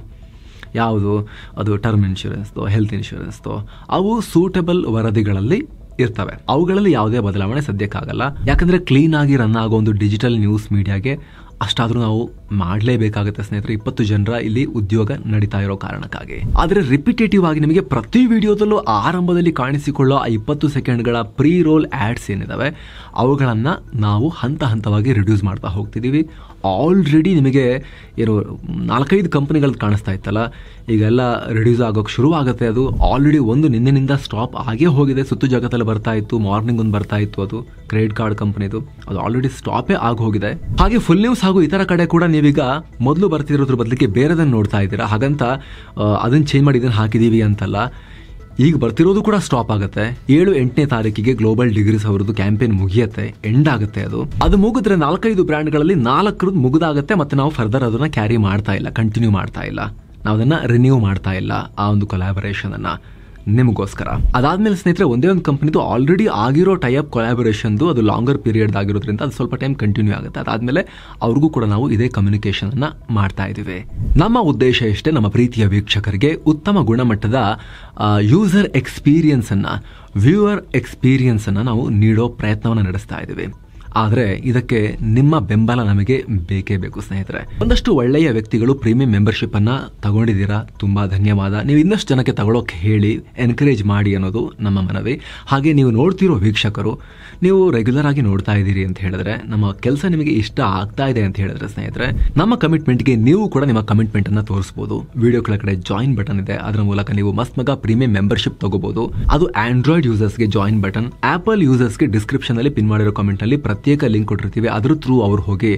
ಯಾವುದು ಅದು ಟರ್ಮ್ ಇನ್ಶೂರೆನ್ಸ್ದು, ಹೆಲ್ತ್ ಇನ್ಶೂರೆನ್ಸ್ದು, ಅವು ಸೂಟಬಲ್ ವರದಿಗಳಲ್ಲಿ ಇರ್ತವೆ. ಅವುಗಳಲ್ಲಿ ಯಾವುದೇ ಬದಲಾವಣೆ ಸದ್ಯಕ್ಕಾಗಲ್ಲ. ಯಾಕಂದರೆ ಕ್ಲೀನ್ ಆಗಿ ರನ್ ಆಗೋ ಒಂದು ಡಿಜಿಟಲ್ ನ್ಯೂಸ್ ಮೀಡಿಯಾಗೆ ಅಷ್ಟಾದರೂ ನಾವು ಮಾಡಲೇಬೇಕಾಗುತ್ತೆ ಸ್ನೇಹಿತರೆ. 20 ಜನರ ಇಲ್ಲಿ ಉದ್ಯೋಗ ನಡೀತಾ ಇರೋ ಕಾರಣಕ್ಕಾಗಿ. ಆದರೆ ರಿಪಿಟೇಟಿವ್ ಆಗಿ ನಿಮಗೆ ಪ್ರತಿ ವಿಡಿಯೋದಲ್ಲೂ ಆರಂಭದಲ್ಲಿ ಕಾಣಿಸಿಕೊಳ್ಳೋ 20 ಸೆಕೆಂಡ್ಗಳ ಪ್ರೀ ರೋಲ್ ಆ್ಯಡ್ಸ್ ಏನಿದಾವೆ ಅವುಗಳನ್ನು ನಾವು ಹಂತ ಹಂತವಾಗಿ ರಿಡ್ಯೂಸ್ ಮಾಡ್ತಾ ಹೋಗ್ತಿದ್ದೀವಿ. ಆಲ್ರೆಡಿ ನಿಮಗೆ ಏನು 4-5 ಕಂಪನಿಗಳು ಕಾಣಿಸ್ತಾ ಇತ್ತಲ್ಲ, ಈಗೆಲ್ಲ ರಿಡ್ಯೂಸ್ ಆಗೋಕ್ಕೆ ಶುರು ಆಗುತ್ತೆ. ಅದು ಆಲ್ರೆಡಿ ಒಂದು ನಿನ್ನೆನಿಂದ ಸ್ಟಾಪ್ ಆಗೇ ಹೋಗಿದೆ. ಸುತ್ತು ಜಗತ್ತಲ್ಲಿ ಬರ್ತಾ ಇತ್ತು, ಮಾರ್ನಿಂಗ್ ಒಂದು ಬರ್ತಾ ಇತ್ತು, ಅದು ಕ್ರೆಡಿಟ್ ಕಾರ್ಡ್ ಕಂಪನಿದು, ಅದು ಆಲ್ರೆಡಿ ಸ್ಟಾಪೇ ಆಗಿ ಹೋಗಿದೆ. ಹಾಗೆ ಫುಲ್ ನ್ಯೂಸ್ ಹಾಗೂ ಇತರ ಕಡೆ ಕೂಡ ನೀವೀಗ ಮೊದಲು ಬರ್ತಿರೋದ್ರ ಬದಲಿಗೆ ಬೇರೆದನ್ನು ನೋಡ್ತಾ ಇದ್ದೀರಾ. ಹಾಗಂತ ಅದನ್ನು ಚೇಂಜ್ ಮಾಡಿ ಇದನ್ನು ಹಾಕಿದ್ದೀವಿ ಅಂತಲ್ಲ, ಈಗ ಬರ್ತಿರೋದು ಕೂಡ ಸ್ಟಾಪ್ ಆಗುತ್ತೆ. 7-8ನೇ ತಾರೀಕಿಗೆ ಗ್ಲೋಬಲ್ ಡಿಗ್ರೀಸ್ ಅವರದ್ದು ಕ್ಯಾಂಪೇನ್ ಮುಗಿಯುತ್ತೆ, ಎಂಡ್ ಆಗುತ್ತೆ. ಅದು ಮುಗಿದ್ರೆ 4-5 ಬ್ರ್ಯಾಂಡ್ಗಳಲ್ಲಿ 4 ಮುಗಿದಾಗುತ್ತೆ. ಮತ್ತೆ ನಾವು ಫರ್ದರ್ ಅದನ್ನ ಕ್ಯಾರಿ ಮಾಡ್ತಾ ಇಲ್ಲ, ಕಂಟಿನ್ಯೂ ಮಾಡ್ತಾ ಇಲ್ಲ, ನಾವು ಅದನ್ನ ರಿನ್ಯೂ ಮಾಡ್ತಾ ಇಲ್ಲ ಆ ಒಂದು ಕೊಲಾಬರೇಷನ್ ಅನ್ನ ನಿಮಗೋಸ್ಕರ. ಅದಾದ್ಮೇಲೆ ಸ್ನೇಹಿತರೆ, ಒಂದೇ ಒಂದು ಕಂಪನಿದು ಆಲ್ರೆಡಿ ಆಗಿರೋ ಟೈಅಪ್ ಕೊಲಾಬರೇಷನ್ದು ಅದು ಲಾಂಗರ್ ಪೀರಿಯಡ್ ಆಗಿರೋದ್ರಿಂದ ಅದು ಸ್ವಲ್ಪ ಟೈಮ್ ಕಂಟಿನ್ಯೂ ಆಗುತ್ತೆ. ಅದಾದ್ಮೇಲೆ ಅವ್ರಿಗೂ ಕೂಡ ನಾವು ಇದೇ ಕಮ್ಯುನಿಕೇಶನ್ ಅನ್ನ ಮಾಡ್ತಾ ಇದ್ದೀವಿ. ನಮ್ಮ ಉದ್ದೇಶ ಇಷ್ಟೇ, ನಮ್ಮ ಪ್ರೀತಿಯ ವೀಕ್ಷಕರಿಗೆ ಉತ್ತಮ ಗುಣಮಟ್ಟದ ಯೂಸರ್ ಎಕ್ಸ್ಪೀರಿಯನ್ಸ್ ಅನ್ನ, ವ್ಯೂವರ್ ಎಕ್ಸ್ಪೀರಿಯನ್ಸ್ ಅನ್ನ ನಾವು ನೀಡೋ ಪ್ರಯತ್ನವನ್ನು ನಡೆಸ್ತಾ ಇದ್ದೀವಿ. ಆದರೆ ಇದಕ್ಕೆ ನಿಮ್ಮ ಬೆಂಬಲ ನಮಗೆ ಬೇಕೇ ಬೇಕು ಸ್ನೇಹಿತರೆ. ಒಂದಷ್ಟು ಒಳ್ಳೆಯ ವ್ಯಕ್ತಿಗಳು ಪ್ರೀಮಿಯಂ ಮೆಂಬರ್ಶಿಪ್ ಅನ್ನ ತಗೊಂಡಿದ್ದೀರಾ, ತುಂಬಾ ಧನ್ಯವಾದ. ನೀವು ಇನ್ನಷ್ಟು ಜನಕ್ಕೆ ತಗೊಳ್ಳೋಕೆ ಹೇಳಿ, ಎನ್ಕರೇಜ್ ಮಾಡಿ ಅನ್ನೋದು ನಮ್ಮ ಮನವಿ. ಹಾಗೆ ನೀವು ನೋಡ್ತಿರೋ ವೀಕ್ಷಕರು, ನೀವು ರೆಗ್ಯುಲರ್ ಆಗಿ ನೋಡ್ತಾ ಇದ್ದೀರಿ ಅಂತ ಹೇಳಿದ್ರೆ, ನಮ್ಮ ಕೆಲಸ ನಿಮಗೆ ಇಷ್ಟ ಆಗ್ತಾ ಇದೆ ಅಂತ ಹೇಳಿದ್ರೆ ಸ್ನೇಹಿತರೆ, ನಮ್ಮ ಕಮಿಟ್ಮೆಂಟ್ಗೆ ನೀವು ಕೂಡ ನಿಮ್ಮ ಕಮಿಟ್ಮೆಂಟ್ ಅನ್ನ ತೋರಿಸಬಹುದು. ವಿಡಿಯೋ ಕೆಳಗಡೆ ಜಾಯಿನ್ ಬಟನ್ ಇದೆ, ಅದರ ಮೂಲಕ ನೀವು ಮಸ್ತ್ ಮಗ ಪ್ರೀಮಿಯಂ ಮೆಂಬರ್ಶಿಪ್ ತಗೋಬಹುದು. ಅದು ಆಂಡ್ರಾಯ್ಡ್ ಯೂಸರ್ಸ್ಗೆ ಜಾಯಿನ್ ಬಟನ್, ಆಪಲ್ ಯೂಸರ್ಸ್ಗೆ ಡಿಸ್ಕ್ರಿಪ್ಷನ್ ಅಲ್ಲಿ ಪಿನ್ ಮಾಡಿರೋ ಕಾಮೆಂಟ್ ಅಲ್ಲಿ ಪ್ರತ್ಯೇಕ ಲಿಂಕ್ ಕೊಟ್ಟಿರ್ತೀವಿ, ಅದ್ರ ಥ್ರೂ ಅವರು ಹೋಗಿ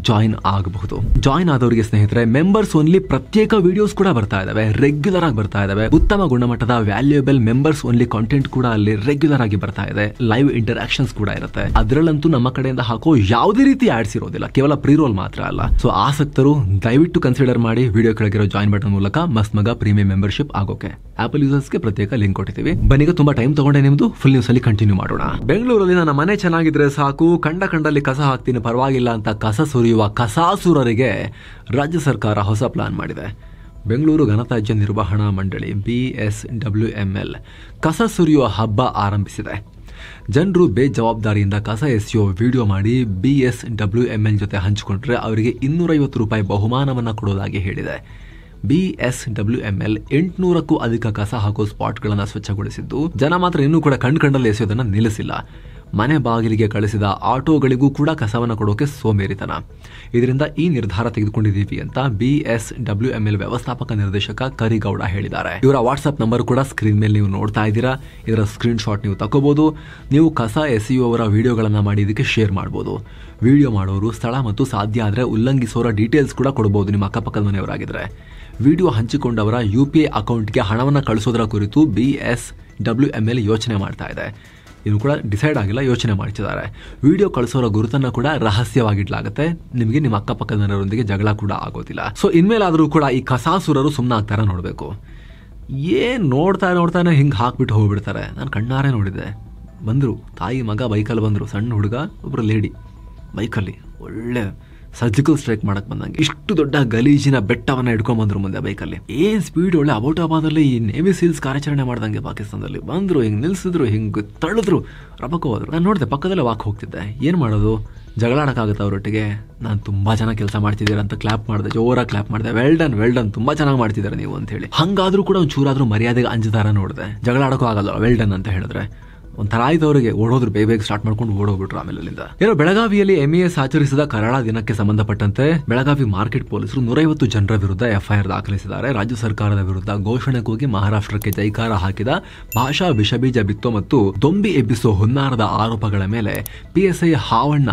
ಜಾಯಿನ್ ಆಗಬಹುದು. ಜಾಯಿನ್ ಆದವರಿಗೆ ಸ್ನೇಹಿತರೆ ಮೆಂಬರ್ಸ್ ಓನ್ಲಿ ಪ್ರತ್ಯೇಕ ವಿಡಿಯೋಸ್ ಕೂಡ ಬರ್ತಾ ಇದಾವೆ, ರೆಗ್ಯುಲರ್ ಆಗಿ ಬರ್ತಾ ಇದಾವೆ. ಉತ್ತಮ ಗುಣಮಟ್ಟದ ವ್ಯಾಲ್ಯೂಯಬಲ್ ಮೆಂಬರ್ಸ್ ಓನ್ಲಿ ಕಾಂಟೆಂಟ್ ಕೂಡ ಅಲ್ಲಿ ರೆಗ್ಯುಲರ್ ಆಗಿ ಬರ್ತಾ ಇದೆ. ಲೈವ್ ಇಂಟರಾಕ್ಷನ್ಸ್ ಕೂಡ ಇರುತ್ತೆ. ಅದರಲ್ಲಂತೂ ನಮ್ಮ ಕಡೆಯಿಂದ ಹಾಕೋ ಯಾವುದೇ ರೀತಿ ಆಡ್ಸ್ ಇರೋದಿಲ್ಲ, ಕೇವಲ ಪ್ರೀ ರೋಲ್ ಮಾತ್ರ ಅಲ್ಲ. ಸೊ ಆಸಕ್ತರು ದಯವಿಟ್ಟು ಕನ್ಸಿಡರ್ ಮಾಡಿ ವಿಡಿಯೋ ಕೆಳಗಿರೋ ಜಾಯಿನ್ ಬಟನ್ ಮೂಲಕ ಮಸ್ತ್ ಮಗ ಪ್ರೀಮಿಯಂ ಮೆಂಬರ್ಶಿಪ್ ಆಗೋಕೆ. ಆಪಲ್ ಯೂಸರ್ಸ್ಗೆ ಪ್ರತ್ಯೇಕ ಲಿಂಕ್ ಕೊಟ್ಟಿದ್ದೀವಿ. ಬನ್ನಿಗ ತುಂಬಾ ಟೈಮ್ ತಗೊಂಡೆ ನಿಮ್ದು, ಫುಲ್ ನ್ಯೂಸ್ ಅಲ್ಲಿ ಕಂಟಿನ್ಯೂ ಮಾಡೋಣ. ಬೆಂಗಳೂರಲ್ಲಿ ನನ್ನ ಮನೆ ಚೆನ್ನಾಗಿದ್ರೆ ಸಾಕು, ಕಂಡಲ್ಲಿ ಕಸ ಹಾಕ್ತೀನಿ ಪರವಾಗಿಲ್ಲ ಅಂತ ಕಸ ಸುರಿಯುವ ಕಸಾಸುರರಿಗೆ ರಾಜ್ಯ ಸರ್ಕಾರ ಹೊಸ ಪ್ಲಾನ್ ಮಾಡಿದೆ. ಬೆಂಗಳೂರು ಘನತ್ಯಾಜ್ಯ ನಿರ್ವಹಣಾ ಮಂಡಳಿ BSWML ಕಸ ಸುರಿಯುವ ಹಬ್ಬ ಆರಂಭಿಸಿದೆ. ಜನರು ಬೇಜವಾಬ್ದಾರಿಯಿಂದ ಕಸ ಎಸೆಯೋ ವಿಡಿಯೋ ಮಾಡಿ BSWML ಜೊತೆ ಹಂಚಿಕೊಂಡ್ರೆ ಅವರಿಗೆ 250 ರೂಪಾಯಿ ಬಹುಮಾನವನ್ನು ಕೊಡೋದಾಗಿ ಹೇಳಿದೆ. BSWML 800ಕ್ಕೂ ಅಧಿಕ ಕಸ ಹಾಕೋ ಸ್ಪಾಟ್ಗಳನ್ನು ಸ್ವಚ್ಛಗೊಳಿಸಿದ್ದು, ಜನ ಮಾತ್ರ ಇನ್ನೂ ಕೂಡ ಕಂಡಲ್ಲಿ ಎಸೆಯೋದನ್ನು ನಿಲ್ಲಿಸಿಲ್ಲ. ಮನೆ ಬಾಗಿಲಿಗೆ ಕಳಿಸಿದ ಆಟೋಗಳಿಗೂ ಕೂಡ ಕಸವನ್ನು ಕೊಡೋಕೆ ಸೋಮೇರಿತನ. ಇದರಿಂದ ಈ ನಿರ್ಧಾರ ತೆಗೆದುಕೊಂಡಿದ್ದೀವಿ ಅಂತ BSWML ವ್ಯವಸ್ಥಾಪಕ ನಿರ್ದೇಶಕ ಕರಿಗೌಡ ಹೇಳಿದ್ದಾರೆ. ಇವರ ವಾಟ್ಸ್ಆಪ್ ನಂಬರ್ ಕೂಡ ಸ್ಕ್ರೀನ್ ಮೇಲೆ ನೀವು ನೋಡ್ತಾ ಇದ್ದೀರಾ. ಇದರ ಸ್ಕ್ರೀನ್ ಶಾಟ್ ನೀವು ತಗೋಬಹುದು. ನೀವು ಕಸ ಎಸೆಯುವವರ ವಿಡಿಯೋಗಳನ್ನ ಮಾಡಿ ಇದಕ್ಕೆ ಶೇರ್ ಮಾಡಬಹುದು. ವಿಡಿಯೋ ಮಾಡೋರು ಸ್ಥಳ ಮತ್ತು ಸಾಧ್ಯ ಆದರೆ ಉಲ್ಲಂಘಿಸೋರ ಡೀಟೇಲ್ಸ್ ಕೂಡ ಕೊಡಬಹುದು ನಿಮ್ಮ ಅಕ್ಕಪಕ್ಕದ ಮನೆಯವರಾಗಿದ್ರೆ. ವಿಡಿಯೋ ಹಂಚಿಕೊಂಡವರ UPI ಅಕೌಂಟ್ಗೆ ಹಣವನ್ನು ಕಳಿಸೋದರ ಕುರಿತು BSWML ಯೋಚನೆ ಮಾಡ್ತಾ ಇದೆ. ಇನ್ನು ಕೂಡ ಡಿಸೈಡ್ ಆಗಿಲ್ಲ, ಯೋಚನೆ ಮಾಡ್ತಿದ್ದಾರೆ. ವಿಡಿಯೋ ಕಳಿಸೋರ ಗುರುತನ್ನ ಕೂಡ ರಹಸ್ಯವಾಗಿಡ್ಲಾಗುತ್ತೆ. ನಿಮಗೆ ನಿಮ್ಮ ಅಕ್ಕಪಕ್ಕದ ಮನೆಯವರೊಂದಿಗೆ ಜಗಳ ಕೂಡ ಆಗೋದಿಲ್ಲ. ಸೊ ಇನ್ಮೇಲಾದರೂ ಕೂಡ ಈ ಕಸಾಸುರರು ಸುಮ್ಮನೆ ಆಗ್ತಾರ ನೋಡಬೇಕು. ಏನ್ ನೋಡ್ತಾನೆ ಹಿಂಗೆ ಹಾಕ್ಬಿಟ್ಟು ಹೋಗ್ಬಿಡ್ತಾರೆ. ನಾನು ಕಣ್ಣಾರೆ ನೋಡಿದ್ದೆ. ಬಂದರು, ತಾಯಿ ಮಗ ಬೈಕಲ್ಲಿ ಬಂದರು, ಸಣ್ಣ ಹುಡುಗ ಒಬ್ಬರು ಲೇಡಿ ಬೈಕಲ್ಲಿ ಒಳ್ಳೆ ಸರ್ಜಿಕಲ್ ಸ್ಟ್ರೈಕ್ ಮಾಡಕ್ ಬಂದಂಗೆ ಇಷ್ಟು ದೊಡ್ಡ ಗಲೀಜಿನ ಬೆಟ್ಟವನ್ನ ಹಿಡ್ಕೊಂಡ್ ಬಂದ್ರು ಮುಂದೆ ಬೈಕಲ್ಲಿ. ಏನ್ ಸ್ಪೀಡ್, ಒಳ್ಳೆ ಅಬೌಟಾಬಾದಲ್ಲಿ ಈ ನೇವಿ ಸೀಲ್ಸ್ ಕಾರ್ಯಾಚರಣೆ ಮಾಡ್ದಂಗೆ ಪಾಕಿಸ್ತಾನದಲ್ಲಿ ಬಂದ್ರು, ಹಿಂಗ್ ನಿಲ್ಸಿದ್ರು, ಹಿಂಗ್ ತಳ್ಳಿದ್ರು, ರಬಕ್ಕೋ ಹೋದ್ರು. ನಾನು ನೋಡಿದೆ, ಪಕ್ಕದಲ್ಲೇ ವಾಕ್ ಹೋಗ್ತಿದ್ದೆ. ಏನ್ ಮಾಡೋದು, ಜಗಳಾಡಕ್ಕಾಗತ್ತೆ ಅವರೊಟ್ಟಿಗೆ. ನಾನು ತುಂಬಾ ಚೆನ್ನಾಗಿ ಕೆಲಸ ಮಾಡ್ತಿದ್ದೀರಾ ಅಂತ ಕ್ಲಾಪ್ ಮಾಡಿದೆ, ಜೋರಾಗಿ ಕ್ಲಾಪ್ ಮಾಡಿದೆ. ವೆಲ್ ಡನ್ ತುಂಬಾ ಚೆನ್ನಾಗಿ ಮಾಡ್ತಿದ್ದಾರೆ ನೀವು ಅಂತ ಹೇಳಿ. ಹಂಗಾದ್ರೂ ಕೂಡ ಒಂದ್ ಚೂರಾದ್ರೂ ಮರ್ಯಾದೆಗೆ ಅಂಜದಾರ ನೋಡಿದೆ. ಜಗಳಾಡಕ್ಕೂ ಆಗಲ್ಲ ವೆಲ್ ಡನ್ ಅಂತ ಹೇಳಿದ್ರೆ. ಒಂಥರ ಆಯ್ತು ಅವರಿಗೆ, ಓಡೋದ್ರು, ಬೇಗ ಸ್ಟಾರ್ಟ್ ಮಾಡ್ಕೊಂಡು ಓಡೋಗ್ಬಿಟ್ರು. ಆಮೇಲೆ ಅಲ್ಲಿಂದ ಏನೋ ಬೆಳಗಾವಿಯಲ್ಲಿ MES ಆಚರಿಸಿದ ಕರಾಳ ದಿನಕ್ಕೆ ಸಂಬಂಧಪಟ್ಟಂತೆ ಬೆಳಗಾವಿ ಮಾರ್ಕೆಟ್ ಪೊಲೀಸರು 150 ಜನರ ವಿರುದ್ಧ FIR ದಾಖಲಿಸಿದ್ದಾರೆ. ರಾಜ್ಯ ಸರ್ಕಾರದ ವಿರುದ್ಧ ಘೋಷಣೆ ಕೂಗಿ ಮಹಾರಾಷ್ಟ್ರಕ್ಕೆ ಜೈಕಾರ ಹಾಕಿದ ಭಾಷಾ ವಿಷಬೀಜ ಬಿತ್ತೋ ಮತ್ತು ದೊಂಬಿ ಎಬ್ಬಿಸೋ ಹುನ್ನಾರದ ಆರೋಪಗಳ ಮೇಲೆ PSI ಹಾವಣ್ಣ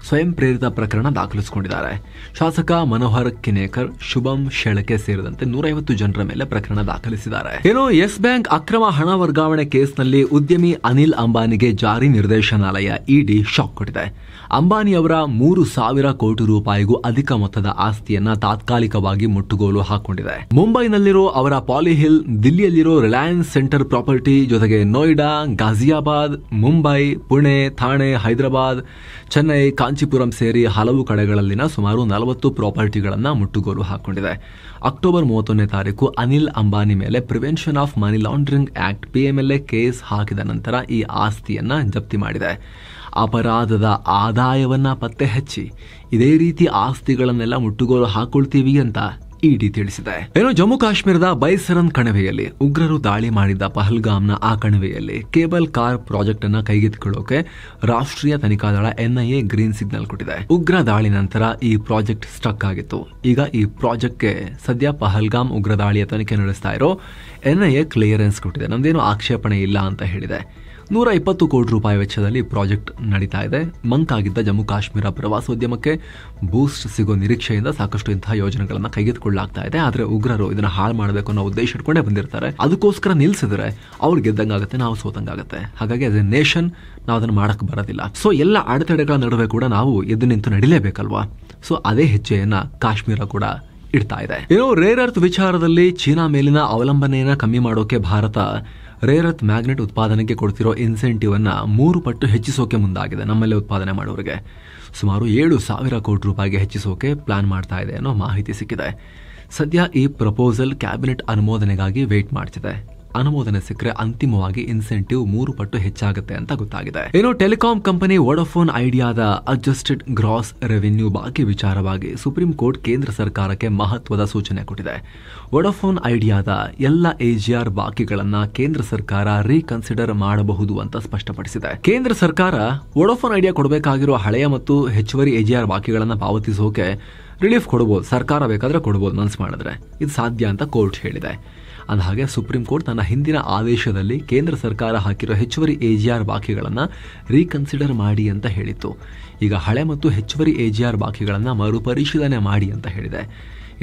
ಸ್ವಯಂ ಪ್ರೇರಿತ ಪ್ರಕರಣ ದಾಖಲಿಸಿಕೊಂಡಿದ್ದಾರೆ. ಶಾಸಕ ಮನೋಹರ್ ಕಿನೇಕರ್, ಶುಭಂ ಶೆಳಕೆ ಸೇರಿದಂತೆ 150 ಜನರ ಮೇಲೆ ಪ್ರಕರಣ ದಾಖಲಿಸಿದ್ದಾರೆ. ಏನೋ ಯೆಸ್ ಬ್ಯಾಂಕ್ ಅಕ್ರಮ ಹಣ ವರ್ಗಾವಣೆ ಕೇಸ್ನಲ್ಲಿ ಉದ್ಯಮಿ ಅನಿಲ್ ಅನಿಲ್ ಅಂಬಾನಿಗೆ ಜಾರಿ ನಿರ್ದೇಶನಾಲಯ ಇಡಿ ಶಾಕ್ ಕೊಟ್ಟಿದೆ. ಅಂಬಾನಿ ಅವರ 3,000 ಕೋಟಿ ರೂಪಾಯಿಗೂ ಅಧಿಕ ಮೊತ್ತದ ಆಸ್ತಿಯನ್ನ ತಾತ್ಕಾಲಿಕವಾಗಿ ಮುಟ್ಟುಗೋಲು ಹಾಕೊಂಡಿದೆ. ಮುಂಬೈನಲ್ಲಿರೋ ಅವರ ಪಾಲಿಹಿಲ್, ದಿಲ್ಲಿಯಲ್ಲಿರೋ ರಿಲಯನ್ಸ್ ಸೆಂಟರ್ ಪ್ರಾಪರ್ಟಿ ಜೊತೆಗೆ ನೋಯ್ಡಾ, ಗಾಜಿಯಾಬಾದ್, ಮುಂಬೈ, ಪುಣೆ, ಥಾಣೆ, ಹೈದರಾಬಾದ್, ಚೆನ್ನೈ, ಕಾಂಚೀಪುರಂ ಸೇರಿ ಹಲವು ಕಡೆಗಳಲ್ಲಿನ ಸುಮಾರು 40 ಪ್ರಾಪರ್ಟಿಗಳನ್ನು ಮುಟ್ಟುಗೋಲು ಹಾಕೊಂಡಿದೆ. ಅಕ್ಟೋಬರ್ 31ನೇ ತಾರೀಕು ಅನಿಲ್ ಅಂಬಾನಿ ಮೇಲೆ prevention of money laundering act PMLA case ಹಾಕಿದ ನಂತರ ಈ ಆಸ್ತಿಯನ್ನ ಜಪ್ತಿ ಮಾಡಿದೆ. ಅಪರಾಧದ ಆದಾಯವನ್ನ ಪತ್ತೆ ಹಚ್ಚಿ ಇದೇ ರೀತಿ ಆಸ್ತಿಗಳನ್ನೆಲ್ಲ ಮುಟ್ಟುಗೋಲು ಹಾಕೊಳ್ತೀವಿ ಅಂತ ಇಡಿ ತಿಳಿಸಿದೆ. ಏನು ಜಮ್ಮು ಕಾಶ್ಮೀರದ ಬೈಸರನ್ ಕಣಿವೆಯಲ್ಲಿ ಉಗ್ರರು ದಾಳಿ ಮಾಡಿದ್ದ ಪಹಲ್ಗಾಮ್ನ ಆ ಕಣಿವೆಯಲ್ಲಿ ಕೇಬಲ್ ಕಾರ್ ಪ್ರಾಜೆಕ್ಟ್ ಅನ್ನ ಕೈಗೆತ್ತಿಕೊಳ್ಳೋಕೆ ರಾಷ್ಟ್ರೀಯ ತನಿಖಾ ದಳ NIA ಗ್ರೀನ್ ಸಿಗ್ನಲ್ ಕೊಟ್ಟಿದೆ. ಉಗ್ರ ದಾಳಿ ನಂತರ ಈ ಪ್ರಾಜೆಕ್ಟ್ ಸ್ಟಕ್ ಆಗಿತ್ತು. ಈಗ ಈ ಪ್ರಾಜೆಕ್ಟ್ಗೆ ಸದ್ಯ ಪಹಲ್ಗಾಮ್ ಉಗ್ರ ದಾಳಿಯ ತನಿಖೆ ನಡೆಸ್ತಾ ಇರೋ NIA ಕ್ಲಿಯರೆನ್ಸ್ ಕೊಟ್ಟಿದೆ. ನಮ್ದೇನು ಆಕ್ಷೇಪಣೆ ಇಲ್ಲ ಅಂತ ಹೇಳಿದೆ. 120 ಕೋಟಿ ರೂಪಾಯಿ ವೆಚ್ಚದಲ್ಲಿ ಪ್ರಾಜೆಕ್ಟ್ ನಡೀತಾ ಇದೆ. ಮಂಕ್ ಆಗಿದ್ದ ಜಮ್ಮು ಕಾಶ್ಮೀರ ಪ್ರವಾಸೋದ್ಯಮಕ್ಕೆ ಬೂಸ್ಟ್ ಸಿಗೋ ನಿರೀಕ್ಷೆಯಿಂದ ಸಾಕಷ್ಟು ಇಂತಹ ಯೋಜನೆಗಳನ್ನ ಕೈಗೆತ್ತಿಕೊಳ್ಳಲಾಗ್ತಾ ಇದೆ. ಆದ್ರೆ ಉಗ್ರರು ಇದನ್ನ ಹಾಳು ಮಾಡಬೇಕು ಅನ್ನೋ ಉದ್ದೇಶ ಇಟ್ಕೊಂಡೇ ಬಂದಿರ್ತಾರೆ. ಅದಕ್ಕೋಸ್ಕರ ನಿಲ್ಸಿದ್ರೆ ಅವ್ರು ಗೆದ್ದಂಗಾಗತ್ತೆ, ನಾವು ಸೋತಂಗಾಗತ್ತೆ. ಹಾಗಾಗಿ ಆಸ್ ಎ ನೇಷನ್ ನಾವು ಅದನ್ನ ಮಾಡಕ್ ಬರೋದಿಲ್ಲ. ಸೊ ಎಲ್ಲ ಅಡೆತಡೆಗಳ ನಡುವೆ ಕೂಡ ನಾವು ಎದ್ದು ನಿಂತು ನಡಿಲೇಬೇಕಲ್ವಾ. ಸೊ ಅದೇ ಹೆಜ್ಜೆಯನ್ನ ಕಾಶ್ಮೀರ ಕೂಡ ಇಡ್ತಾ ಇದೆ. ಏನೋ ರೇರ್ ಅರ್ತ್ ವಿಚಾರದಲ್ಲಿ ಚೀನಾ ಮೇಲಿನ ಅವಲಂಬನೆಯನ್ನ ಕಮ್ಮಿ ಮಾಡೋಕೆ ಭಾರತ ರೇರ್ ಅರ್ತ್ ಮ್ಯಾಗ್ನೆಟ್ ಉತ್ಪಾದನೆಗೆ ಕೊಡ್ತಿರೋ ಇನ್ಸೆಂಟಿವ್ ಅನ್ನ 3 ಪಟ್ಟು ಹೆಚ್ಚಿಸೋಕೆ ಮುಂದಾಗಿದೆ. ನಮ್ಮಲ್ಲೇ ಉತ್ಪಾದನೆ ಮಾಡೋರಿಗೆ ಸುಮಾರು 7,000 ಕೋಟಿ ರೂಪಾಯಿಗೆ ಹೆಚ್ಚಿಸೋಕೆ ಪ್ಲಾನ್ ಮಾಡ್ತಾ ಇದೆ ಅನ್ನೋ ಮಾಹಿತಿ ಸಿಕ್ಕಿದೆ. ಸದ್ಯ ಈ ಪ್ರಪೋಸಲ್ ಕ್ಯಾಬಿನೆಟ್ ಅನುಮೋದನೆಗಾಗಿ ವೇಟ್ ಮಾಡ್ತಿದೆ. ಅನುಮೋದನೆ ಸಿಕ್ಕರೆ ಅಂತಿಮವಾಗಿ ಇನ್ಸೆಂಟಿವ್ 3 ಪಟ್ಟು ಹೆಚ್ಚಾಗುತ್ತೆ ಅಂತ ಗೊತ್ತಾಗಿದೆ. ಏನೋ ಟೆಲಿಕಾಂ ಕಂಪನಿ ವೋಡಾಫೋನ್ ಐಡಿಯಾದ ಅಡ್ಜಸ್ಟೆಡ್ ಗ್ರಾಸ್ ರೆವಿನ್ಯೂ ಬಾಕಿ ವಿಚಾರವಾಗಿ ಸುಪ್ರೀಂ ಕೋರ್ಟ್ ಕೇಂದ್ರ ಸರ್ಕಾರಕ್ಕೆ ಮಹತ್ವದ ಸೂಚನೆ ಕೊಟ್ಟಿದೆ. ವೋಡಾಫೋನ್ ಐಡಿಯಾದ ಎಲ್ಲ AGR ಬಾಕಿಗಳನ್ನ ಕೇಂದ್ರ ಸರ್ಕಾರ ರೀಕನ್ಸಿಡರ್ ಮಾಡಬಹುದು ಅಂತ ಸ್ಪಷ್ಟಪಡಿಸಿದೆ. ಕೇಂದ್ರ ಸರ್ಕಾರ ವೋಡಾಫೋನ್ ಐಡಿಯಾ ಕೊಡಬೇಕಾಗಿರೋ ಹಳೆಯ ಮತ್ತು ಹೆಚ್ಚುವರಿ AGR ಬಾಕಿಗಳನ್ನ ಪಾವತಿಸೋಕೆ ರಿಲೀಫ್ ಕೊಡಬಹುದು. ಸರ್ಕಾರ ಬೇಕಾದ್ರೆ ಕೊಡಬಹುದು ಮನಸ್ಸು ಮಾಡಿದ್ರೆ. ಇದು ಸಾಧ್ಯ ಅಂತ ಕೋರ್ಟ್ ಹೇಳಿದೆ. ಅಂದಹಾಗೆ ಸುಪ್ರೀಂ ಕೋರ್ಟ್ ತನ್ನ ಹಿಂದಿನ ಆದೇಶದಲ್ಲಿ ಕೇಂದ್ರ ಸರ್ಕಾರ ಹಾಕಿರೋ ಹೆಚ್ಚುವರಿ AGR ಬಾಕಿಗಳನ್ನು ರೀಕನ್ಸಿಡರ್ ಮಾಡಿ ಅಂತ ಹೇಳಿತ್ತು. ಈಗ ಹಳೆ ಮತ್ತು ಹೆಚ್ಚುವರಿ AGR ಬಾಕಿಗಳನ್ನು ಮರುಪರಿಶೀಲನೆ ಮಾಡಿ ಅಂತ ಹೇಳಿದೆ.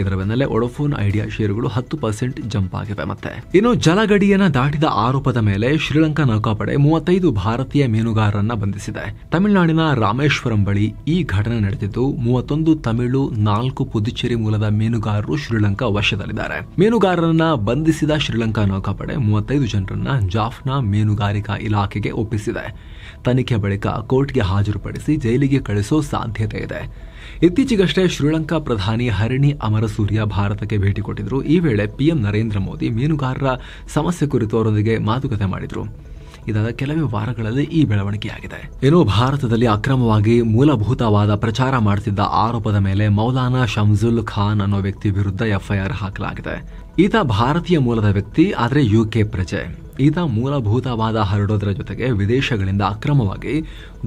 ಇದರ ಬೆನ್ನಲ್ಲೇ ವೋಡಾಫೋನ್ ಐಡಿಯಾ ಷೇರುಗಳು 10% ಜಂಪ್ ಆಗಿವೆ. ಮತ್ತೆ ಇನ್ನು ಜಲಗಡಿಯನ್ನ ದಾಟಿದ ಆರೋಪದ ಮೇಲೆ ಶ್ರೀಲಂಕಾ ನೌಕಾಪಡೆ 35 ಭಾರತೀಯ ಮೀನುಗಾರರನ್ನ ಬಂಧಿಸಿದೆ. ತಮಿಳುನಾಡಿನ ರಾಮೇಶ್ವರಂ ಬಳಿ ಈ ಘಟನೆ ನಡೆದಿದ್ದು 31 ತಮಿಳು, 4 ಪುದುಚೇರಿ ಮೂಲದ ಮೀನುಗಾರರು ಶ್ರೀಲಂಕಾ ವಶದಲ್ಲಿದ್ದಾರೆ. ಮೀನುಗಾರರನ್ನ ಬಂಧಿಸಿದ ಶ್ರೀಲಂಕಾ ನೌಕಾಪಡೆ 35 ಜನರನ್ನ ಜಾಫ್ನಾ ಮೀನುಗಾರಿಕಾ ಇಲಾಖೆಗೆ ಒಪ್ಪಿಸಿದೆ. ತನಿಖೆ ಬಳಿಕ ಕೋರ್ಟ್ಗೆ ಹಾಜರುಪಡಿಸಿ ಜೈಲಿಗೆ ಕಳಿಸೋ ಸಾಧ್ಯತೆ ಇದೆ. ಇತ್ತೀಚೆಗಷ್ಟೇ ಶ್ರೀಲಂಕಾ ಪ್ರಧಾನಿ ಹರಿಣಿ ಅಮರಸೂರ್ಯ ಭಾರತಕ್ಕೆ ಭೇಟಿ ಕೊಟ್ಟಿದ್ರು. ಈ ವೇಳೆ PM ನರೇಂದ್ರ ಮೋದಿ ಮೀನುಗಾರರ ಸಮಸ್ಯೆ ಕುರಿತು ಅವರೊಂದಿಗೆ ಮಾತುಕತೆ ಮಾಡಿದ್ರು. ಇದಾದ ಕೆಲವೇ ವಾರಗಳಲ್ಲಿ ಈ ಬೆಳವಣಿಗೆಯಾಗಿದೆ. ಏನೋ ಭಾರತದಲ್ಲಿ ಅಕ್ರಮವಾಗಿ ಮೂಲಭೂತವಾದ ಪ್ರಚಾರ ಮಾಡುತ್ತಿದ್ದ ಆರೋಪದ ಮೇಲೆ ಮೌಲಾನಾ ಶಮ್ಸುಲ್ ಖಾನ್ ಅನ್ನೋ ವ್ಯಕ್ತಿ ವಿರುದ್ಧ FIR ಹಾಕಲಾಗಿದೆ. ಈತ ಭಾರತೀಯ ಮೂಲದ ವ್ಯಕ್ತಿ, ಆದರೆ UK ಪ್ರಜೆ. ಈತ ಮೂಲಭೂತವಾದ ಹರಡೋದರ ಜೊತೆಗೆ ವಿದೇಶಗಳಿಂದ ಅಕ್ರಮವಾಗಿ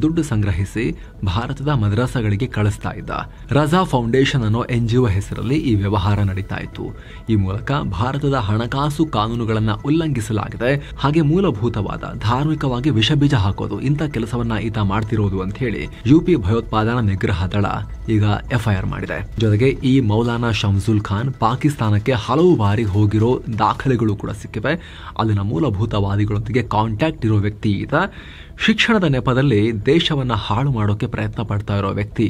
ದುಡ್ಡು ಸಂಗ್ರಹಿಸಿ ಭಾರತದ ಮದ್ರಸಾಗಳಿಗೆ ಕಳಿಸ್ತಾ ಇದ್ದ. ರಜಾ ಫೌಂಡೇಶನ್ ಅನ್ನೋ NGO ಹೆಸರಲ್ಲಿ ಈ ವ್ಯವಹಾರ ನಡೀತಾ ಇತ್ತು. ಈ ಮೂಲಕ ಭಾರತದ ಹಣಕಾಸು ಕಾನೂನುಗಳನ್ನ ಉಲ್ಲಂಘಿಸಲಾಗಿದೆ. ಹಾಗೆ ಮೂಲಭೂತವಾದ ಧಾರ್ಮಿಕವಾಗಿ ವಿಷಬೀಜ ಹಾಕೋದು ಇಂಥ ಕೆಲಸವನ್ನ ಈತ ಮಾಡ್ತಿರೋದು ಅಂತ ಹೇಳಿ UP ಭಯೋತ್ಪಾದನಾ ನಿಗ್ರಹ ದಳ ಈಗ FIR ಮಾಡಿದೆ. ಜೊತೆಗೆ ಈ ಮೌಲಾನಾ ಶಮ್ಸುಲ್ ಖಾನ್ ಪಾಕಿಸ್ತಾನಕ್ಕೆ ಹಲವು ಬಾರಿ ಹೋಗಿರೋ ದಾಖಲೆಗಳು ಕೂಡ ಸಿಕ್ಕಿವೆ. ಅಲ್ಲಿನ ಮೂಲಭೂತವಾದಿಗಳೊಂದಿಗೆ ಕಾಂಟ್ಯಾಕ್ಟ್ ಇರೋ ವ್ಯಕ್ತಿ ಈತ. ಶಿಕ್ಷಣದ ನೆಪದಲ್ಲಿ ದೇಶವನ್ನ ಹಾಳು ಮಾಡೋಕೆ ಪ್ರಯತ್ನ ಪಡ್ತಾ ಇರೋ ವ್ಯಕ್ತಿ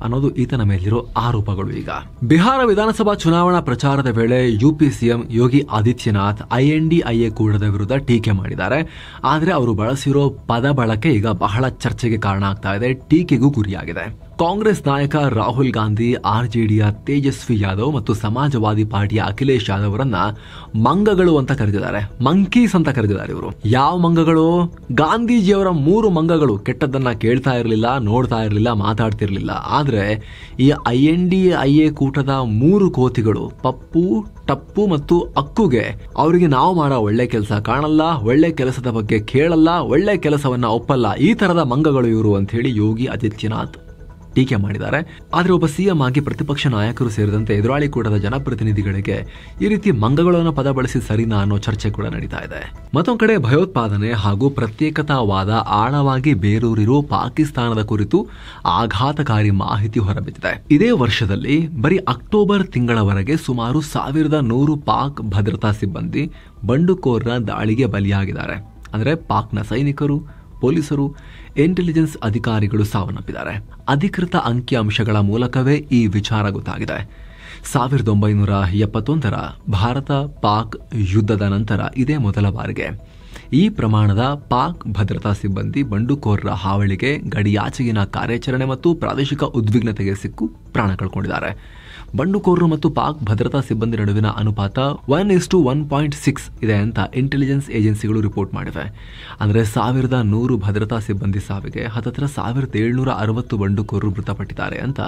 ಅನ್ನೋದು ಈತನ ಮೇಲಿರೋ ಆರೋಪಗಳು. ಈಗ ಬಿಹಾರ ವಿಧಾನಸಭಾ ಚುನಾವಣಾ ಪ್ರಚಾರದ ವೇಳೆ UP CM Yogi Adityanath INDIA ಕೂಡದ ವಿರುದ್ಧ ಟೀಕೆ ಮಾಡಿದ್ದಾರೆ. ಆದರೆ ಅವರು ಬಳಸಿರೋ ಪದ ಬಳಕೆ ಈಗ ಬಹಳ ಚರ್ಚೆಗೆ ಕಾರಣ ಆಗ್ತಾ ಇದೆ, ಟೀಕೆಗೂ ಗುರಿಯಾಗಿದೆ. ಕಾಂಗ್ರೆಸ್ ನಾಯಕ ರಾಹುಲ್ ಗಾಂಧಿ, RJDಯ ತೇಜಸ್ವಿ ಯಾದವ್ ಮತ್ತು ಸಮಾಜವಾದಿ ಪಾರ್ಟಿಯ ಅಖಿಲೇಶ್ ಯಾದವ್ ಅವರನ್ನ ಮಂಗಗಳು ಅಂತ ಕರೆದಿದ್ದಾರೆ. ಮಂಕೀಸ್ ಅಂತ ಕರೆದಿದ್ದಾರೆ. ಇವರು ಯಾವ ಮಂಗಗಳು? ಗಾಂಧೀಜಿಯವರ 3 ಮಂಗಗಳು. ಕೆಟ್ಟದ್ದನ್ನ ಕೇಳ್ತಾ ಇರಲಿಲ್ಲ, ನೋಡ್ತಾ ಇರಲಿಲ್ಲ, ಮಾತಾಡ್ತಿರ್ಲಿಲ್ಲ. ಆದ್ರೆ ಈ INDIA ಕೂಟದ 3 ಕೋತಿಗಳು ಪಪ್ಪು, ಟಪ್ಪು ಮತ್ತು ಅಕ್ಕುಗೆ ಅವರಿಗೆ ನಾವು ಮಾಡೋ ಒಳ್ಳೆ ಕೆಲಸ ಕಾಣಲ್ಲ, ಒಳ್ಳೆ ಕೆಲಸದ ಬಗ್ಗೆ ಕೇಳಲ್ಲ, ಒಳ್ಳೆ ಕೆಲಸವನ್ನ ಒಪ್ಪಲ್ಲ, ಈ ತರದ ಮಂಗಗಳು ಇವರು ಅಂತ ಹೇಳಿ ಯೋಗಿ ಆದಿತ್ಯನಾಥ್ ಟೀಕೆ ಮಾಡಿದ್ದಾರೆ. ಆದರೆ ಒಬ್ಬ CM ಆಗಿ ಪ್ರತಿಪಕ್ಷ ನಾಯಕರು ಸೇರಿದಂತೆ ಎದುರಾಳಿ ಕೂಟದ ಜನಪ್ರತಿನಿಧಿಗಳಿಗೆ ಈ ರೀತಿ ಮಂಗಗಳನ್ನು ಪದ ಬಳಸಿ ಸರಿನಾ ಅನ್ನೋ ಚರ್ಚೆ ಕೂಡ ನಡೀತಾ ಇದೆ. ಮತ್ತೊಂದು ಕಡೆ ಭಯೋತ್ಪಾದನೆ ಹಾಗೂ ಪ್ರತ್ಯೇಕತಾವಾದ ಆಳವಾಗಿ ಬೇರೂರಿರೋ ಪಾಕಿಸ್ತಾನದ ಕುರಿತು ಆಘಾತಕಾರಿ ಮಾಹಿತಿ ಹೊರಬಿದ್ದಿದೆ. ಇದೇ ವರ್ಷದಲ್ಲಿ ಬರೀ ಅಕ್ಟೋಬರ್ ತಿಂಗಳವರೆಗೆ ಸುಮಾರು 1,100 ಪಾಕ್ ಭದ್ರತಾ ಸಿಬ್ಬಂದಿ ಬಂಡುಕೋರರ ದಾಳಿಗೆ ಬಲಿಯಾಗಿದ್ದಾರೆ. ಅಂದರೆ ಪಾಕ್ನ ಸೈನಿಕರು, ಪೊಲೀಸರು, ಇಂಟೆಲಿಜೆನ್ಸ್ ಅಧಿಕಾರಿಗಳು ಸಾವನ್ನಪ್ಪಿದ್ದಾರೆ. ಅಧಿಕೃತ ಅಂಕಿಅಂಶಗಳ ಮೂಲಕವೇ ಈ ವಿಚಾರ ಗೊತ್ತಾಗಿದೆ. 1971ರ ಭಾರತ ಪಾಕ್ ಯುದ್ಧದ ನಂತರ ಇದೇ ಮೊದಲ ಬಾರಿಗೆ ಈ ಪ್ರಮಾಣದ ಪಾಕ್ ಭದ್ರತಾ ಸಿಬ್ಬಂದಿ ಬಂಡುಕೋರರ ಹಾವಳಿಗೆ, ಗಡಿಯಾಚೆಗಿನ ಕಾರ್ಯಾಚರಣೆ ಮತ್ತು ಪ್ರಾದೇಶಿಕ ಉದ್ವಿಗ್ನತೆಗೆ ಸಿಕ್ಕು ಪ್ರಾಣ ಕಳ್ಕೊಂಡಿದ್ದಾರೆ. ಬಂಡುಕೋರರು ಮತ್ತು ಪಾಕ್ ಭದ್ರತಾ ಸಿಬ್ಬಂದಿ ನಡುವಿನ ಅನುಪಾತ 1:1.6 ಇದೆ ಅಂತ ಇಂಟೆಲಿಜೆನ್ಸ್ ಏಜೆನ್ಸಿಗಳು ರಿಪೋರ್ಟ್ ಮಾಡಿವೆ. ಅಂದರೆ 1100 ಭದ್ರತಾ ಸಿಬ್ಬಂದಿ ಸಾವಿಗೆ ಹತ್ತತ್ರ 1760 ಬಂಡುಕೋರರು ಮೃತಪಟ್ಟಿದ್ದಾರೆ ಅಂತ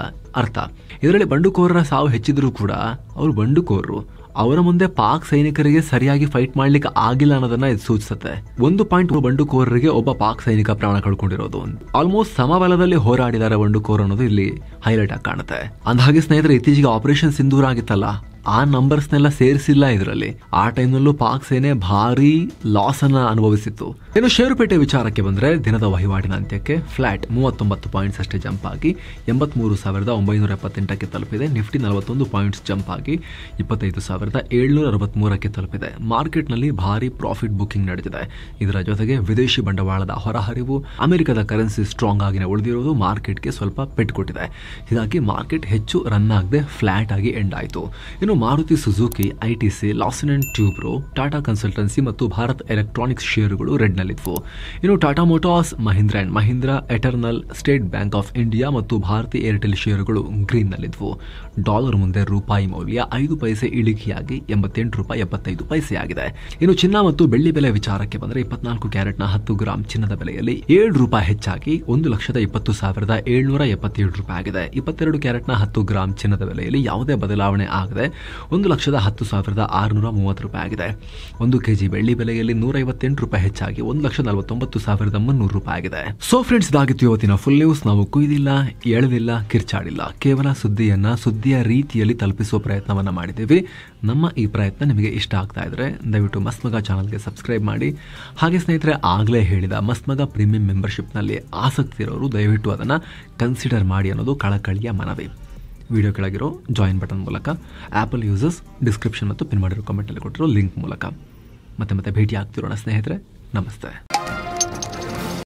ಅರ್ಥ. ಇದರಲ್ಲಿ ಬಂಡುಕೋರರ ಸಾವು ಹೆಚ್ಚಿದ್ರೂ ಕೂಡ ಅವರು ಬಂಡುಕೋರರು, ಅವರ ಮುಂದೆ ಪಾಕ್ ಸೈನಿಕರಿಗೆ ಸರಿಯಾಗಿ ಫೈಟ್ ಮಾಡ್ಲಿಕ್ಕೆ ಆಗಿಲ್ಲ ಅನ್ನೋದನ್ನ ಇದು ಸೂಚಿಸುತ್ತೆ. 1.3 ಬಂಡುಕೋರರಿಗೆ ಒಬ್ಬ ಪಾಕ್ ಸೈನಿಕ ಪ್ರಾಣ ಕಳ್ಕೊಂಡಿರೋದು. ಆಲ್ಮೋಸ್ಟ್ ಸಮಬಲದಲ್ಲಿ ಹೋರಾಡಿದ್ದಾರೆ ಬಂಡುಕೋರ್ ಅನ್ನೋದು ಇಲ್ಲಿ ಹೈಲೈಟ್ ಆಗಿ ಕಾಣುತ್ತೆ. ಅಂದಹಾಗೆ ಸ್ನೇಹಿತರೆ, ಇತ್ತೀಚೆಗೆ ಆಪರೇಷನ್ ಸಿಂಧೂರ್ ಆಗಿತ್ತಲ್ಲ, ಆ ನಂಬರ್ಸ್ನೆಲ್ಲ ಸೇರಿಸಿಲ್ಲ ಇದರಲ್ಲಿ. ಆ ಟೈಮ್ನಲ್ಲೂ ಪಾಕ್ ಸೇನೆ ಭಾರಿ ಲಾಸ್ ಅನ್ನ ಅನುಭವಿಸಿತ್ತು. ಇನ್ನು ಷೇರುಪೇಟೆ ವಿಚಾರಕ್ಕೆ ಬಂದ್ರೆ, ದಿನದ ವಹಿವಾಟಿನ ಅಂತ್ಯಕ್ಕೆ ಫ್ಲಾಟ್ 39 ಪಾಯಿಂಟ್ಸ್ ಅಷ್ಟೇ ಜಂಪ್ ಆಗಿ 83,978ಕ್ಕೆ ತಲುಪಿದೆ. ನಿಫ್ಟಿ 41 ಪಾಯಿಂಟ್ಸ್ ಜಂಪ್ ಆಗಿ 25,763ಕ್ಕೆ ತಲುಪಿದೆ. ಮಾರ್ಕೆಟ್ನಲ್ಲಿ ಭಾರಿ ಪ್ರಾಫಿಟ್ ಬುಕಿಂಗ್ ನಡೆದಿದೆ. ಇದರ ಜೊತೆಗೆ ವಿದೇಶಿ ಬಂಡವಾಳದ ಹೊರಹರಿವು, ಅಮೆರಿಕದ ಕರೆನ್ಸಿ ಸ್ಟ್ರಾಂಗ್ ಆಗಿನೇ ಉಳಿದಿರುವುದು ಮಾರ್ಕೆಟ್ಗೆ ಸ್ವಲ್ಪ ಪೆಟ್ಟು ಕೊಟ್ಟಿದೆ. ಹೀಗಾಗಿ ಮಾರ್ಕೆಟ್ ಹೆಚ್ಚು ರನ್ ಆಗದೆ ಫ್ಲಾಟ್ ಆಗಿ ಎಂಡ್ ಆಯಿತು. ಇನ್ನು Maruti Suzuki, ITC, Larsen and Toubro, Tata Consultancy ಮತ್ತು ಭಾರತ್ ಎಲೆಕ್ಟ್ರಾನಿಕ್ಸ್ ಷೇರುಗಳು ರೆಡ್ನಲ್ಲಿದ್ವು. ಇನ್ನು Tata Motors, Mahindra and Mahindra, Eternal, State Bank of India ಮತ್ತು ಭಾರತಿ ಏರ್ಟೆಲ್ ಷೇರುಗಳು ಗ್ರೀನ್ನಲ್ಲಿದ್ವು. ಡಾಲರ್ ಮುಂದೆ ರೂಪಾಯಿ ಮೌಲ್ಯ 5 ಪೈಸೆ ಇಳಿಕೆಯಾಗಿ 88 ರೂಪಾಯಿ 75 ಪೈಸೆ ಆಗಿದೆ. ಇನ್ನು ಚಿನ್ನ ಮತ್ತು ಬೆಳ್ಳಿ ಬೆಲೆ ವಿಚಾರಕ್ಕೆ ಬಂದರೆ, 24 ಕ್ಯಾರೆಟ್ನ 10 ಗ್ರಾಂ ಚಿನ್ನದ ಬೆಲೆಯಲ್ಲಿ 7 ರೂಪಾಯಿ ಹೆಚ್ಚಾಗಿ 1,20,777 ರೂಪಾಯಿ ಆಗಿದೆ. 22 ಕ್ಯಾರೆಟ್ನ 10 ಗ್ರಾಂ ಚಿನ್ನದ ಬೆಲೆಯಲ್ಲಿ ಯಾವುದೇ ಬದಲಾವಣೆ ಆಗದೆ 1,10,630 ರೂಪಾಯಿ ಆಗಿದೆ. 1 ಕೆಜಿ ಬೆಳ್ಳಿ ಬೆಲೆಯಲ್ಲಿ 158 ರೂಪಾಯಿ ಹೆಚ್ಚಾಗಿ 1,49,300 ರೂಪಾಯಿ ಆಗಿದೆ. ಸೊ ಫ್ರೆಂಡ್ಸ್, ಇದಾಗಿತ್ತು ಇವತ್ತಿನ ಫುಲ್ ನ್ಯೂಸ್. ನಾವು ಕುಯ್ದಿಲ್ಲ, ಎಳೆದಿಲ್ಲ, ಕಿರ್ಚಾಡಿಲ್ಲ, ಕೇವಲ ಸುದ್ದಿಯ ರೀತಿಯಲ್ಲಿ ತಲುಪಿಸುವ ಪ್ರಯತ್ನವನ್ನ ಮಾಡಿದ್ದೀವಿ. ನಮ್ಮ ಈ ಪ್ರಯತ್ನ ನಿಮಗೆ ಇಷ್ಟ ಆಗ್ತಾ ಇದ್ರೆ ದಯವಿಟ್ಟು ಮಸ್ತ್ಮಗ ಚಾನಲ್ಗೆ ಸಬ್ಸ್ಕ್ರೈಬ್ ಮಾಡಿ. ಹಾಗೆ ಸ್ನೇಹಿತರೆ, ಆಗಲೇ ಹೇಳಿದ ಮಸ್ತ್ಮಗ ಪ್ರೀಮಿಯಂ ಮೆಂಬರ್ಶಿಪ್ನಲ್ಲಿ ಆಸಕ್ತಿ ಇರೋರು ದಯವಿಟ್ಟು ಅದನ್ನು ಕನ್ಸಿಡರ್ ಮಾಡಿ ಅನ್ನೋದು ಕಳಕಳಿಯ ಮನವಿ. ವಿಡಿಯೋ ಕೆಳಗಿರೋ ಜಾಯಿನ್ ಬಟನ್ ಮೂಲಕ, ಆ್ಯಪಲ್ ಯೂಸರ್ಸ್ ಡಿಸ್ಕ್ರಿಪ್ಷನ್ ಮತ್ತು ಪಿನ್ ಮಾಡಿರೋ ಕಾಮೆಂಟಲ್ಲಿ ಕೊಟ್ಟಿರೋ ಲಿಂಕ್ ಮೂಲಕ ಮತ್ತೆ ಭೇಟಿ ಆಗ್ತಿರೋಣ ಸ್ನೇಹಿತರೆ. ನಮಸ್ತೆ.